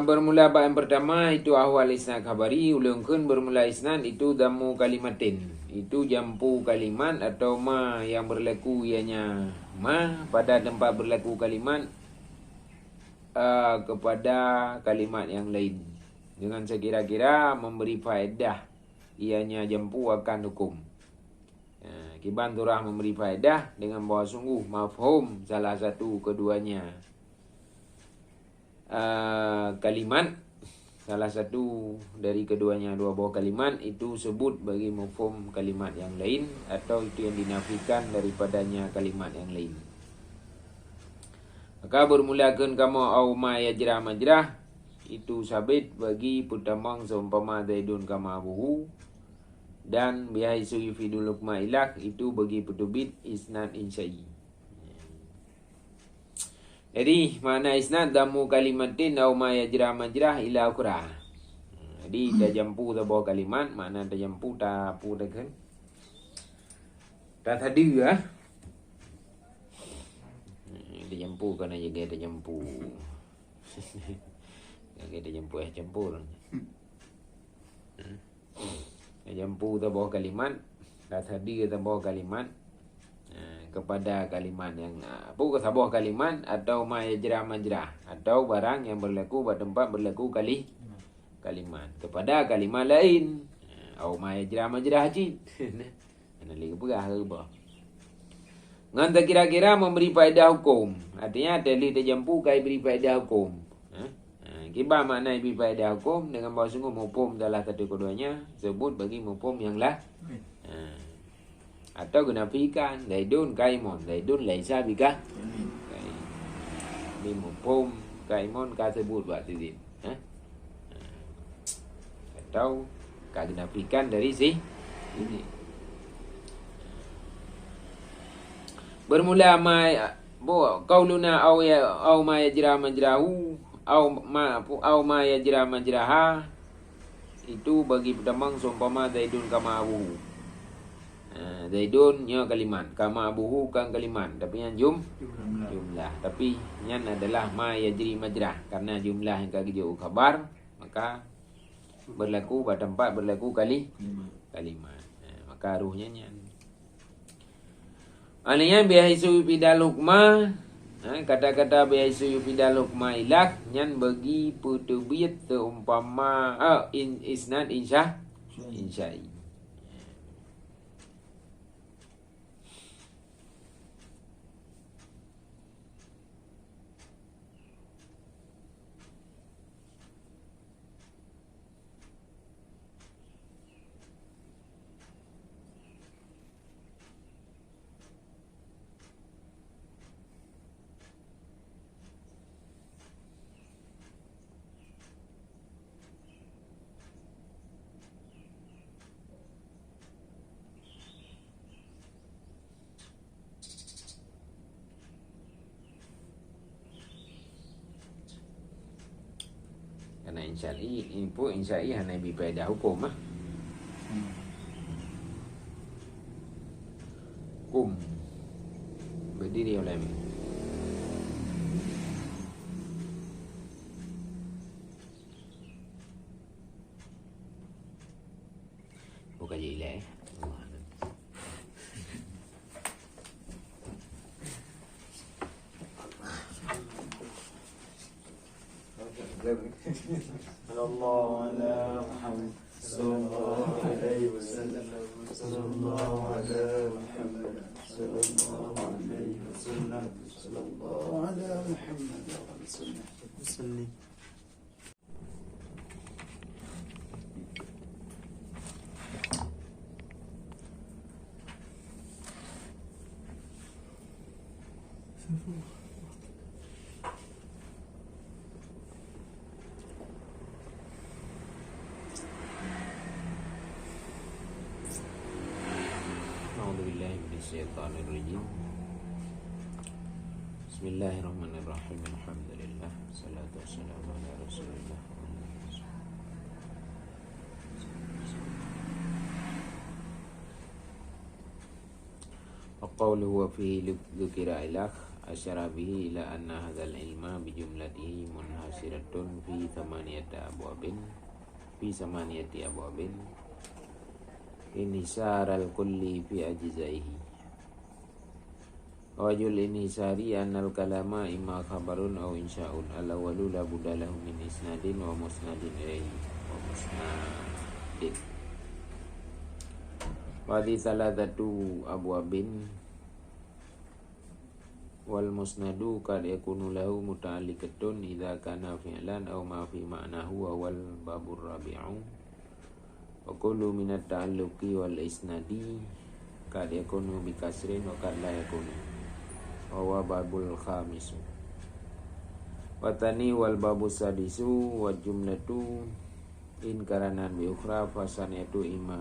Speaker 1: Bermula bab yang pertama itu ahwal isnad khabari, ulungkeun bermula isnad itu damu kalimatin. Itu jampu kalimat atau ma yang berlaku ianya ma pada tempat berlaku kalimat kepada kalimat yang lain. Dengan sekira-kira memberi faedah ianya jampu akan hukum. Kiban turah memberi faedah dengan bahawa sungguh mafhum salah satu keduanya. Kalimat salah satu dari keduanya dua buah kalimat itu sebut bagi mafhum kalimat yang lain atau itu yang dinafikan daripadanya kalimat yang lain. Maka bermulakan kamu au ma yajrah majrah itu sabit bagi putamang seumpama zaidun kama abuhu dan bihaisu yufidul hukma ilah itu bagi petubit isnad insya'i. Jadi makna isnad damu kalimatin au ma yajrah majrah ila ukhra. Jadi tajampu sebuah kalimat, makna tajampu ta pu kan. Ta tadi ah. Tajampu kan jaga tajampu. Jaga tajampu campur. Tajampu sebuah kalimat, ta tadi sebuah kalimat kepada kalimat yang bukan sebuah kalimat atau ma yajrah majrah atau barang yang berlaku pada tempat berlaku kalimat kepada kalimat lain au ma yajrah majrah haji ana lagi berah apa ngan tak kira-kira memberi faedah hukum artinya tali terjampu kai beri faedah hukum kiba makna beri faedah hukum dengan bahawa sungguh hukum salah satu keduanya sebut bagi hukum yang lah atau kenafikan zaidun kaimun zaidun laisa bika ni mufhum kaimun ka sebut buat tidin atau kenafikan dari si ini bermula ma qauluna au ma yajra majrahu au ma yajra majraha itu bagi pedamang seumpama Zaidun kama abuhu. Zaidun nya kalimat, kama abuhu kan kalimat, tapi yang jumlah. Tapi yang adalah ma yajri majrah, karena jumlah yang kerja khabar, maka berlaku pada tempat berlaku kalimat. Maka ruhnya nyan. Alanya bihaisu bidal hukma, kata-kata bihaisu bidal hukma ilah nyan bagi putubiyat seumpama isnad insya'i. Karena insya'i hanya bipada hukum hukum berdiri oleh bukan jilai
Speaker 3: صلى الله على محمد صلى الله عليه وسلم صلى الله على محمد صلى الله عليه وسلم صلى الله على محمد وسلم. Bismillahirrahmanirrahim. Bismillahirrahmanirrahim. Alhamdulillah. Salatu wassalamu ala Rasulillah. Wa qawluhu wa fihi dzukira ilah asyara bihi ila anna hadzal ilma bi jumlatihi munhasiratun fi thamaniyati abwabin inhisar al-kulli fi ajzaihi. Wajul inhisari annal kalama imma khabarun aw insya'un al-awwalu la budda lahu min isnadin wa musnadin ilaihi wa musnadin. Wa di salatatu abwabin wal musnadu kad yakunu lahu muta'alliqatun idza kana fi'lan aw ma fi ma'nahu wa wal babur rabi'u. Wa kullu minat ta'alluqi wal isnadi kad yakunu bi kasrin wa kad la yakunu wa huwa babul khamisu. Wa tani wal babus sadisu wa jumlatu in karanan bi ukhra fasaniyatu imma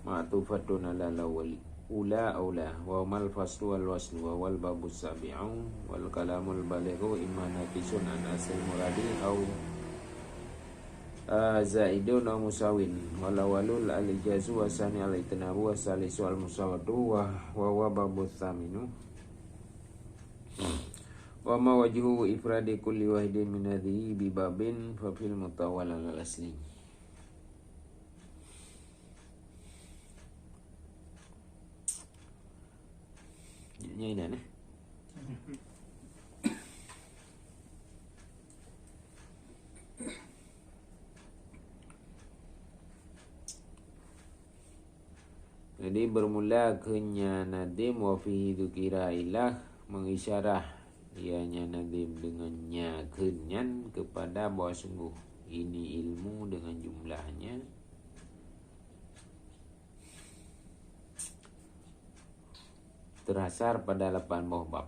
Speaker 3: ma'tufatun ala lawali ula wa mal faslu wal waslu wa wal babus sabi'u wal kalamul balighu imma naqisun an asal muradi au zaidun wa musawin walawalul al-ijazu wa sani al-itnabu wa salisu al-musawatu wa babus thaminu wa ma wajhu ifradi kulli wahidin min hadhihi bi babin fa fil mutawwal al-asli. Ini nih. Jadi bermula kenya nadim wa fihi dzukira ilah mengisyarah ianya nadim dengannya kenyan kepada bahwa sungguh ini ilmu dengan jumlahnya terasar pada 8 buah bab.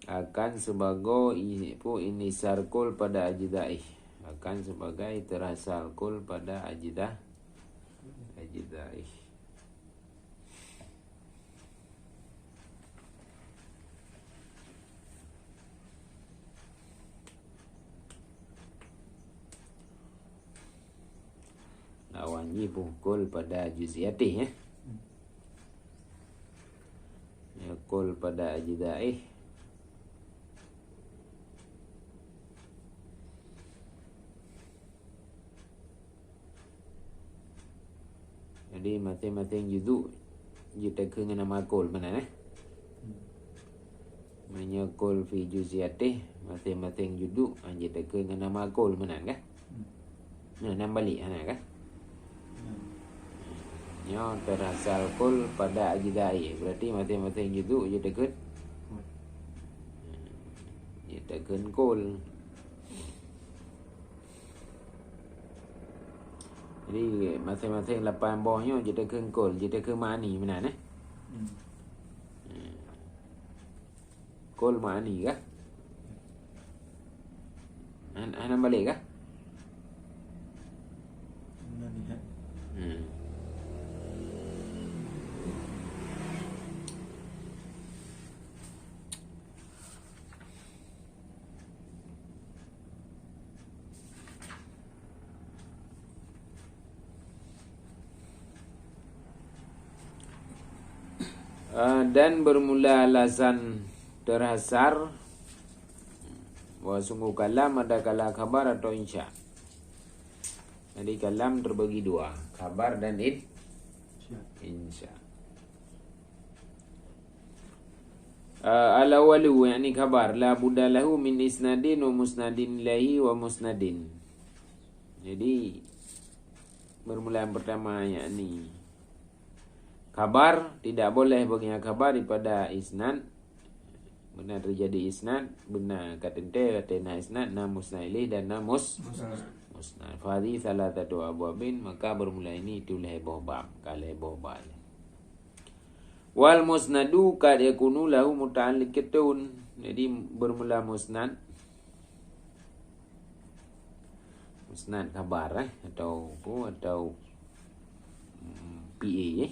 Speaker 3: Akan sebagai ini sarkul pada ajidaih, akan sebagai terasal kul pada ajidaih.
Speaker 1: Yajibu kul pada juziatih ya. Ya kul pada ajdaih. Jadi masing-masing juzuk ditekan dengan nama kul mana menyekul fi juziatih, masing-masing juduk ditekan dengan nama kul mana kan? Enam balik kan? Nya terasal kul pada ajdaih, berarti masing-masing juduk ditekan kul. Jadi masing-masing lapan bawahnya ditekan kul, ditekan ma'ani mana kul ma'ani kah? Enam balik kah? Dan bermula alasan terhasar bahwa sungguh kalam ada kala khabar atau insya. Jadi kalam terbagi dua, khabar dan insya. Al-awalu yakni khabar la budda lahu min isnadin wa musnadin ilahi wa musnadin. Jadi bermula yang pertama yakni khabar, tidak boleh baginya khabar daripada isnad. Benar terjadi isnad, benar katena isnad, na musnad ilaih dan na musnad. Fadhi salatatu abwabin, maka bermula ini itu lehboh bab, kalehboh bab. Wal musnadu kad yakunu lahu muta'alliqatun. Jadi bermula musnad khabar atau PA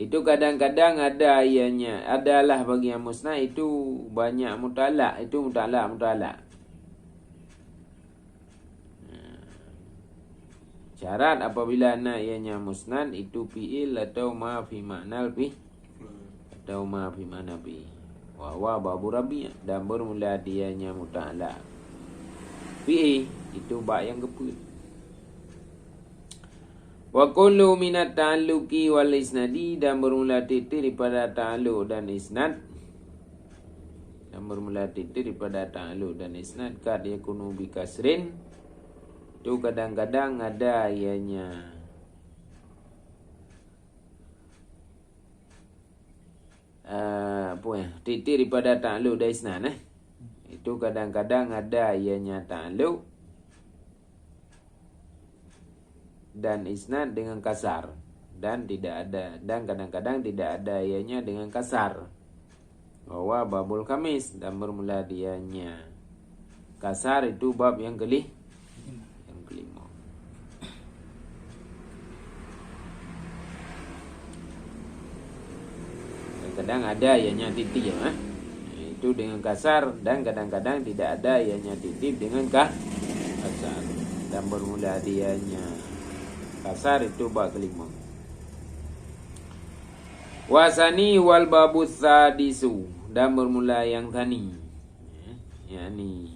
Speaker 1: Itu kadang-kadang ada ianya, adalah bagi yang musnad itu banyak mutalak, itu mutalak. Syarat apabila nak ianya musnad itu fi'il atau ma fi ma'nal fi atau ma fi ma'na fi. Wa babu rabi' dan bermula dianya mutalak. Fi'il itu bab yang keput. Wa kullu minat ta'alluqi wal isnadi dan bermula titik daripada ta'alluq dan isnad. Dan bermula titik daripada ta'alluq dan isnad kad yakunu bi kasrin. Itu kadang-kadang ada ianya titik daripada ta'alluq dan isnad Itu kadang-kadang ada ianya ta'alluq dan isnad dengan kasar dan tidak ada, dan kadang-kadang tidak ada ianya dengan kasar. Bahwa babul khamis dan bermula dianya kasar itu bab yang kelima. Kadang-kadang ada ianya titik itu dengan kasar dan kadang-kadang tidak ada ianya titik dengan kasar dan bermula dianya kasar itu bab kelima. Wasani wal babu sadisu dan bermula yang tani. yakni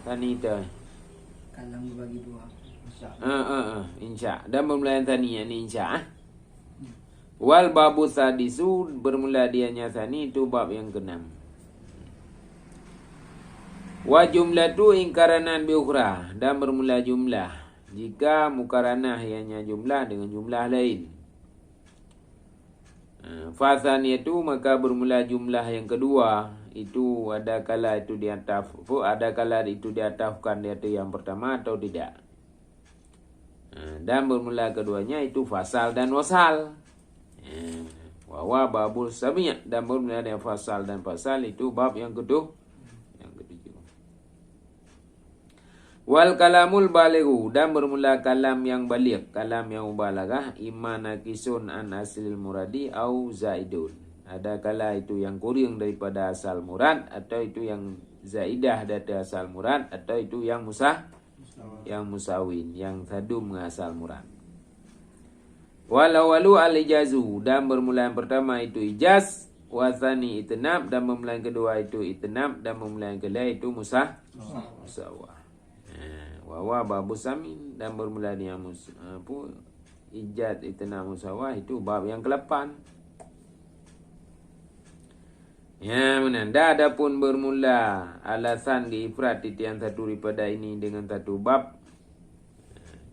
Speaker 1: tani itu
Speaker 2: kalam dibagi dua.
Speaker 1: insya. Dan bermula yang tani yakni insya. Wal babu sadisu bermula dianya tani itu bab yang keenam. Wa jumlatu ingkaranan bi ukhra dan bermula jumlah jika mukaranah ianya jumlah dengan jumlah lain. Fasaniyatu maka bermula jumlah yang kedua itu ada kala itu diatafkan di atas yang pertama atau tidak. Dan bermula keduanya itu fasal dan wasal. Wa babul sami' dan bermula dengan fasal dan fasal itu bab yang kedua. Wal kalamul balighu dan bermula kalam yang baligh, kalam yang mubalaghah, imma naqisun an aslil muradi au zaidun
Speaker 3: Ada kala itu yang kurang daripada asal murad, atau itu yang zaidah dari asal murad, atau itu yang musawin, yang tadum asal murad. Walau al-ijazu, dan bermula yang pertama itu ijaz, wasani itnab, dan bermula yang kedua itu itnab, dan bermula yang kedua itu musawah. Wawa babu samin, dan bermula dengan ijaz itnab musawah itu bab yang ke-8. Ya, menanda adapun bermula alasan diifrat itu yang satu daripada ini dengan satu bab,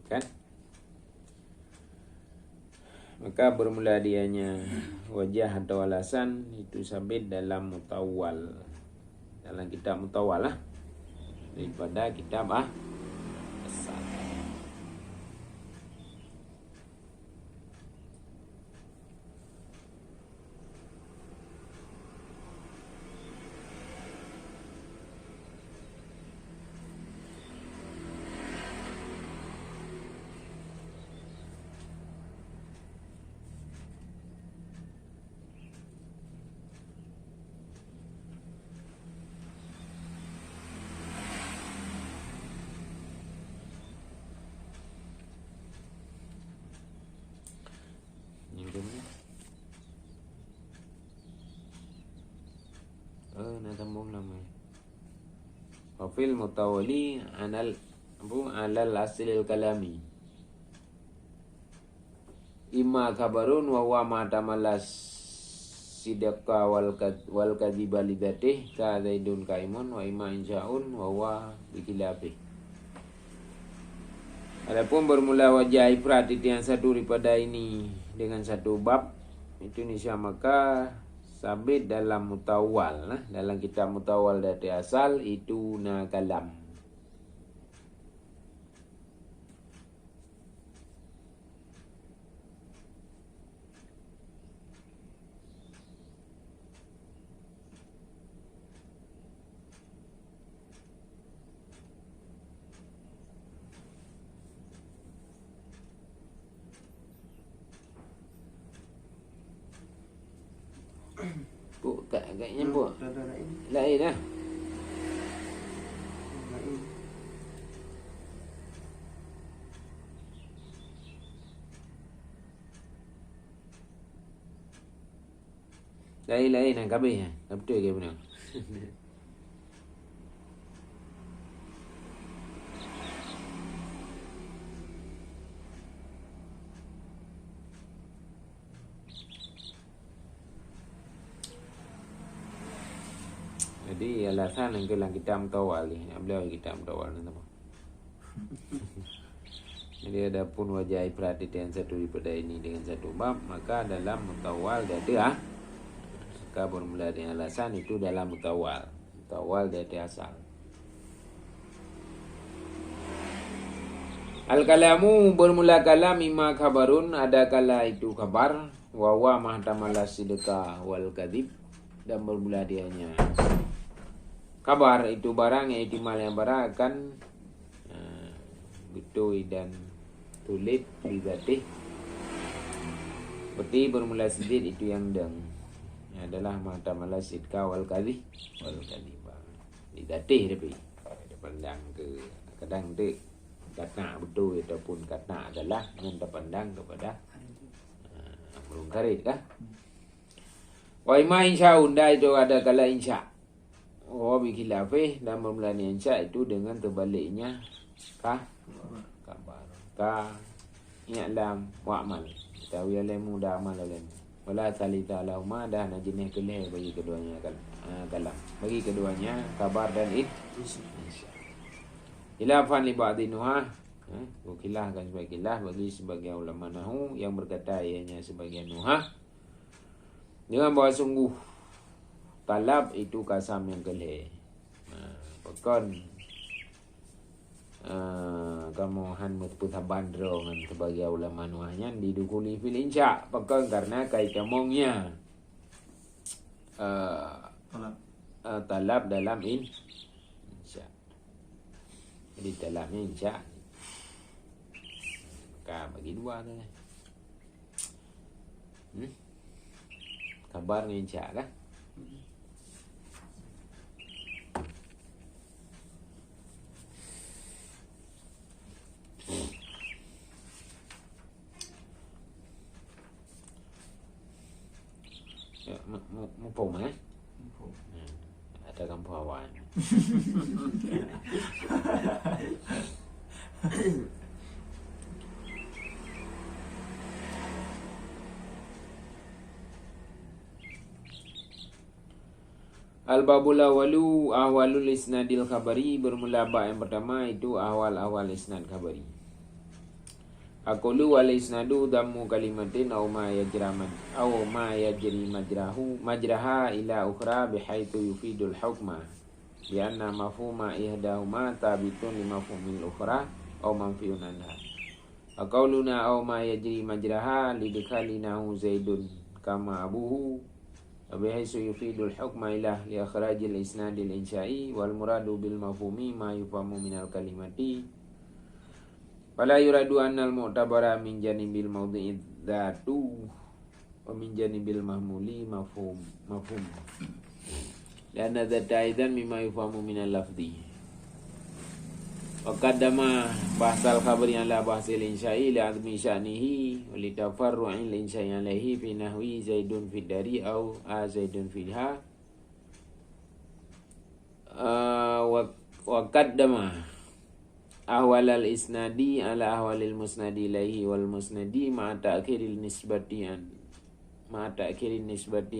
Speaker 3: kan? Maka bermula dianya wajah atau alasan itu sabit dalam mutawal, dalam kitab mutawal lah, daripada kitab asal. Nak sambung lama. Wafil mutawali alal asilil kalami. Imma kabarun wa huwa ma tamalas sidqa wal kadhiba lidatih ka zaidun kaimun wa imma insya'un wa huwa bikilafih. Adapun bermula wajah ifrat itu yang satu daripada ini dengan satu bab itu nisya maka sabit dalam mutawal, dalam kitab mutawal dari asal itu na kalam. Bu, tak agaknya bu. Lain lah. Lain yang kabeh ya. Betul ke benar? Jadi alasan yang kelang kita mutawal ni, beliau kita mutawal ni teman. Jadi ada pun wajah ifrat yang satu daripada ini dengan satu bab, maka dalam mutawal dia ada. Maka bermula dengan alasan itu dalam mutawal dia ada asal. Al-kalamu bermula kalam imma khabarun, ada kala itu khabar, wa huwa mahtamala sidqa wal kadhib, dan bermula dianya kabar itu barang yang ihtimal yang barang akan betul dan tulit lidatih. Seperti bermula sidid itu yang deng adalah mahtamala sidqa wal kadhib lidatih tapi ada pandang ke kadang tu kata betul ataupun kata adalah dengan terpandang kepada belum karit kah? Wa ima insya'un, itu ada kala insya'. Oh bikilafih, dan bermula insya' itu dengan terbaliknya kabar ka i'lam wa'mal. Tahu alamu da amal alamu. Wala salita lahuma, dah na jenis kelih bagi keduanya kalam. Bagi keduanya kabar dan insya'. Khilafan li ba'di nuhah, khilaf kan sebagai khilaf bagi sebagian ulama nahu yang berkata ianya sebagian nuhah dengan bahawa sungguh talab itu kasam yang kelih. Bahkan kamu han mutputa bandro dengan sebagai ulama nuhanya didukuli fil insya'. Bahkan karena kaitamongnya talab dalam insya'. Jadi dalam insya' maka bagi dua tu.
Speaker 1: Kabar dengan insya kan? Ya, mumpung ada kampung awan. Al-babul awalu ahwalul isnadil khabari, bermula bab yang pertama itu ahwal-ahwal isnad khabari. Aqulu wal isnadu dammu kalimatin aw ma yajri majraha ila ukhra bihaitsu yufidul hukma bi anna mafhuma ihdahuma tabitun li mafhumil ukhra aw manfiun anha. Aqauluna aw ma yajri majraha lidkhalinahu zaidun kama abuhu bihaitsu yufidul hukma ila li akhrajil isnadil insya'i wal muradu bil mafhumi ma yufamu minal kalimati. Fala yuradu annal mu'tabara min janibil mawdi'i dzatu wa min janibil mahmuli mafhum. Lianna dzata aidan mimma yufamu minal lafzi. Wa qaddama bahsal khabari ala bahsil insya'i li azmi sya'nihi wa li tafarru'il insya'i alaihi fi nahwi zaidun fid dari au zaidun fiha. Wa qaddama ahwal al-isnadi ala ahwalil musnadi ilaihi wal musnadi ma'a ta'khiril nisbati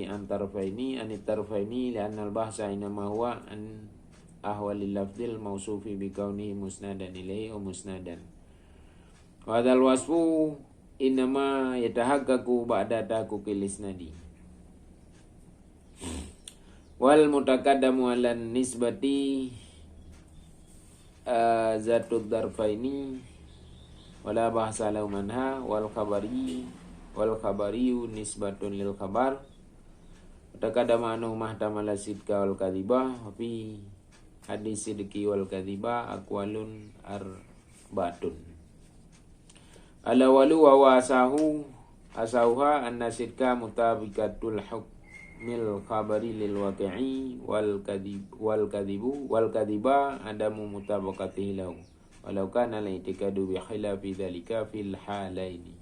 Speaker 1: an tarfaini li'anna al-bahsa inama huwa an ahwalil lafzil mausufi bi kaunihi musnadan ilaihi wa musnadan. Wa hadzal wasfu inama yatahaqqaqu ba'da tahaqquqil isnadi. Wal mutakaddamu 'alan nisbati zatud darfaini wala bahsa lahu manha wal khabariyu nisbatun lil khabar takadama anu mahtamala sidqa wal kadhiba fi hadis sidqi wal kadhiba aqwalun arbatun ala walu wa asauha anna sidqa mutabikatul hukmil khabari lil waqi'i wal kadhiba adamu mutabaqatihi lahu walau kana la itikadu bi khilafi dzalika fil halaini.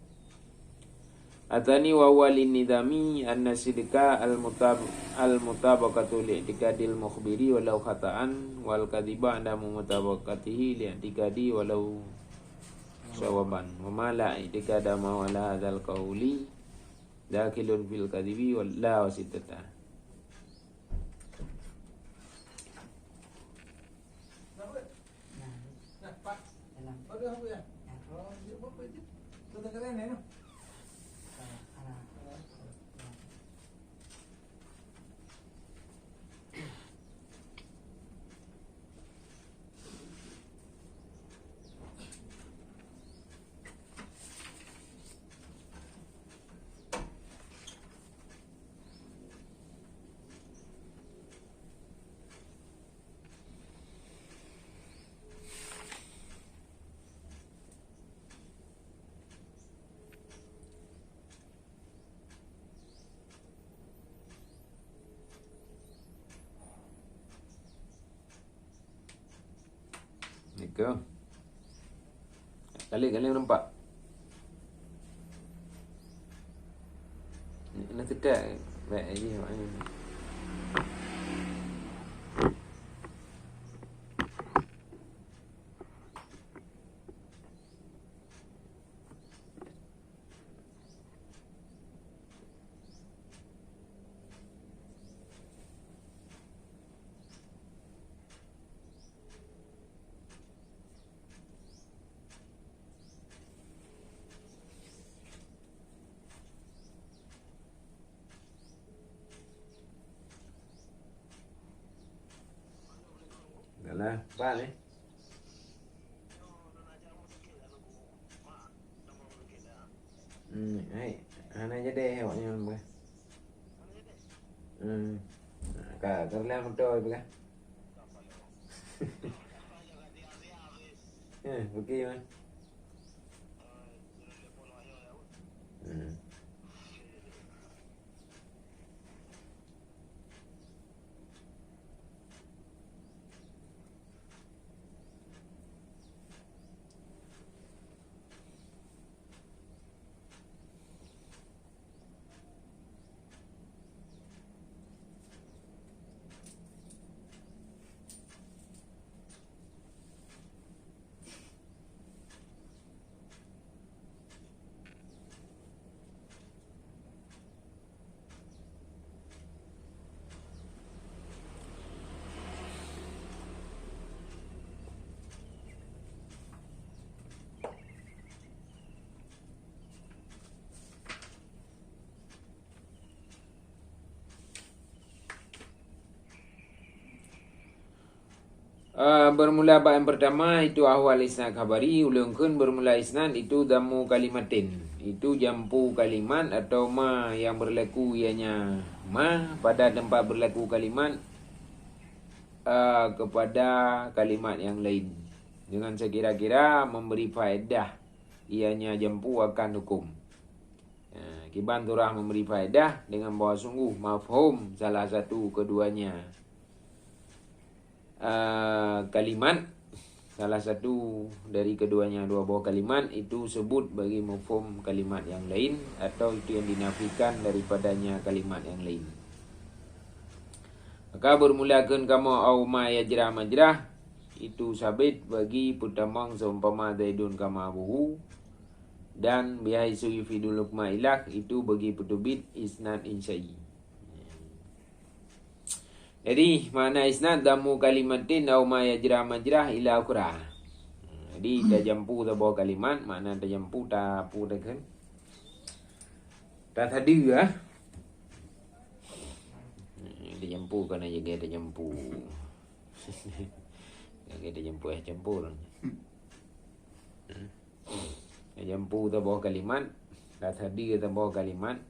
Speaker 1: Atani wa walin nidami anna sidqa al mutabaqatu li itikadil mukhbiri walau khata'an wal kadhiba adamu mutabaqatihi li itikadi walau sawaban wa ma la itikada ma wala hadzal qawli dakilun fil kadhibi wal la wasitata. Ke kali nampak nak tidak baik aja maknanya. Lah, apa ni? Hai, ana jadi awaknya apa? Kerja motor apa? Pergi mana? Bermula bab yang pertama itu ahwal isnad khabari. Ulungkeun bermula isnad itu damu kalimatin. Itu jampu kalimat atau ma yang berlaku ianya ma pada tempat berlaku kalimat kepada kalimat yang lain dengan sekira-kira memberi faedah ianya jampu akan hukum. Kiban turah memberi faedah dengan bahawa sungguh mafhum salah satu keduanya kalimat, salah satu dari keduanya dua buah kalimat itu sebut bagi mafhum kalimat yang lain atau itu yang dinafikan daripadanya kalimat yang lain. Maka bermulakan kamu au ma yajrah majrah itu sabit bagi putamang seumpama Zaidun kama abuhu, dan bihaisu yufidul hukma ilah itu bagi putubit isnad insya'i. Jadi makna isnad damu kalimatin au ma yajrah majrah ila ukhra. Jadi tajampu sebuah kalimat, makna tajampu tapu kan. Tak tadi ya. Tajampu kan aja tajampu. Jaga tajampu campur. Tajampu sebuah kalimat, tak tadi sebuah kalimat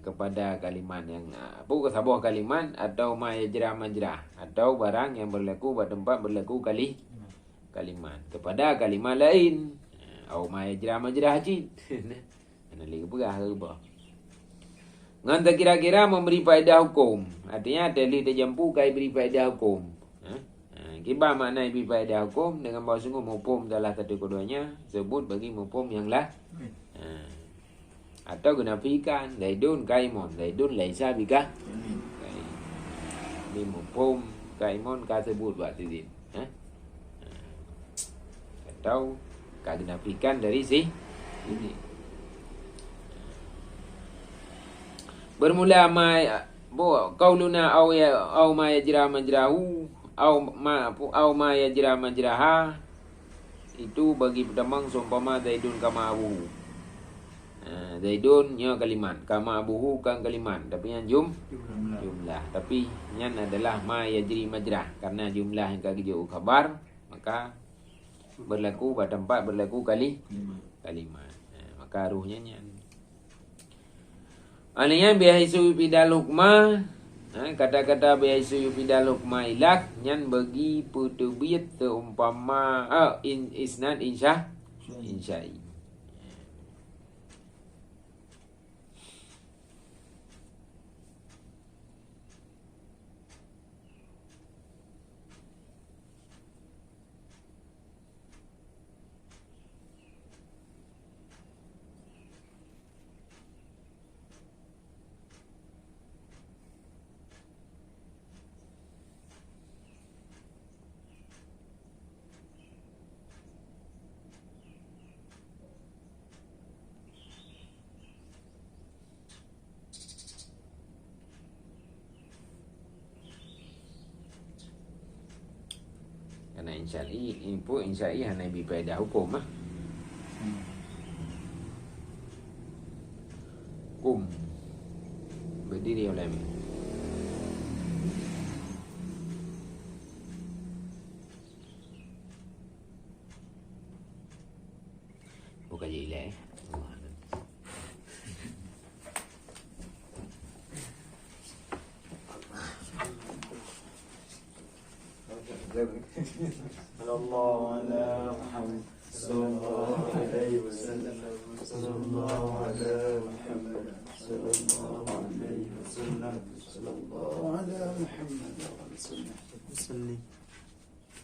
Speaker 1: kepada kalimat yang bukan sebuah kalimat atau ma yajrah majrah atau barang yang berlaku pada tempat berlaku kalimat kepada kalimat lain au ma yajrah majrah cid ana lagi berah apa ngan kira-kira memberi faedah hukum, artinya tali terjampu kai beri faedah hukum. Kiba makna beri faedah hukum dengan bahawa sungguh hukum salah satu keduanya sebut bagi hukum yang lah atau gunafikan Zaidun kaimun, Zaidun laisa bika ni mufhum kaimun ka sebut buat tidin atau ka gunafikan dari si ini. Bermula ma qauluna au ma yajra majrahu au ma yajra majraha itu bagi pedamang seumpama Zaidun kama abuhu. Zaidun nya kalimat, kama abuhu kan kalimat, tapi yang jumlah. Tapi yang adalah ma yajri majrah karena jumlah yang kagijau khabar, maka berlaku pada tempat berlaku kalimat. Maka ruhnya nyan. Alanya bihaitsu bidal hukma, kata-kata bihaitsu bidal hukma ilak nyan bagi putubit seumpama isnad insya'i. Karena insya'i hanya bifaedah hukum hukum berdiri oleh bukan jilai
Speaker 4: sallallahu ala Muhammad sallallahu alaihi wasallam sallallahu ala Muhammad sallallahu alaihi wasallam sallallahu ala Muhammad sallallahu alaihi wasallam.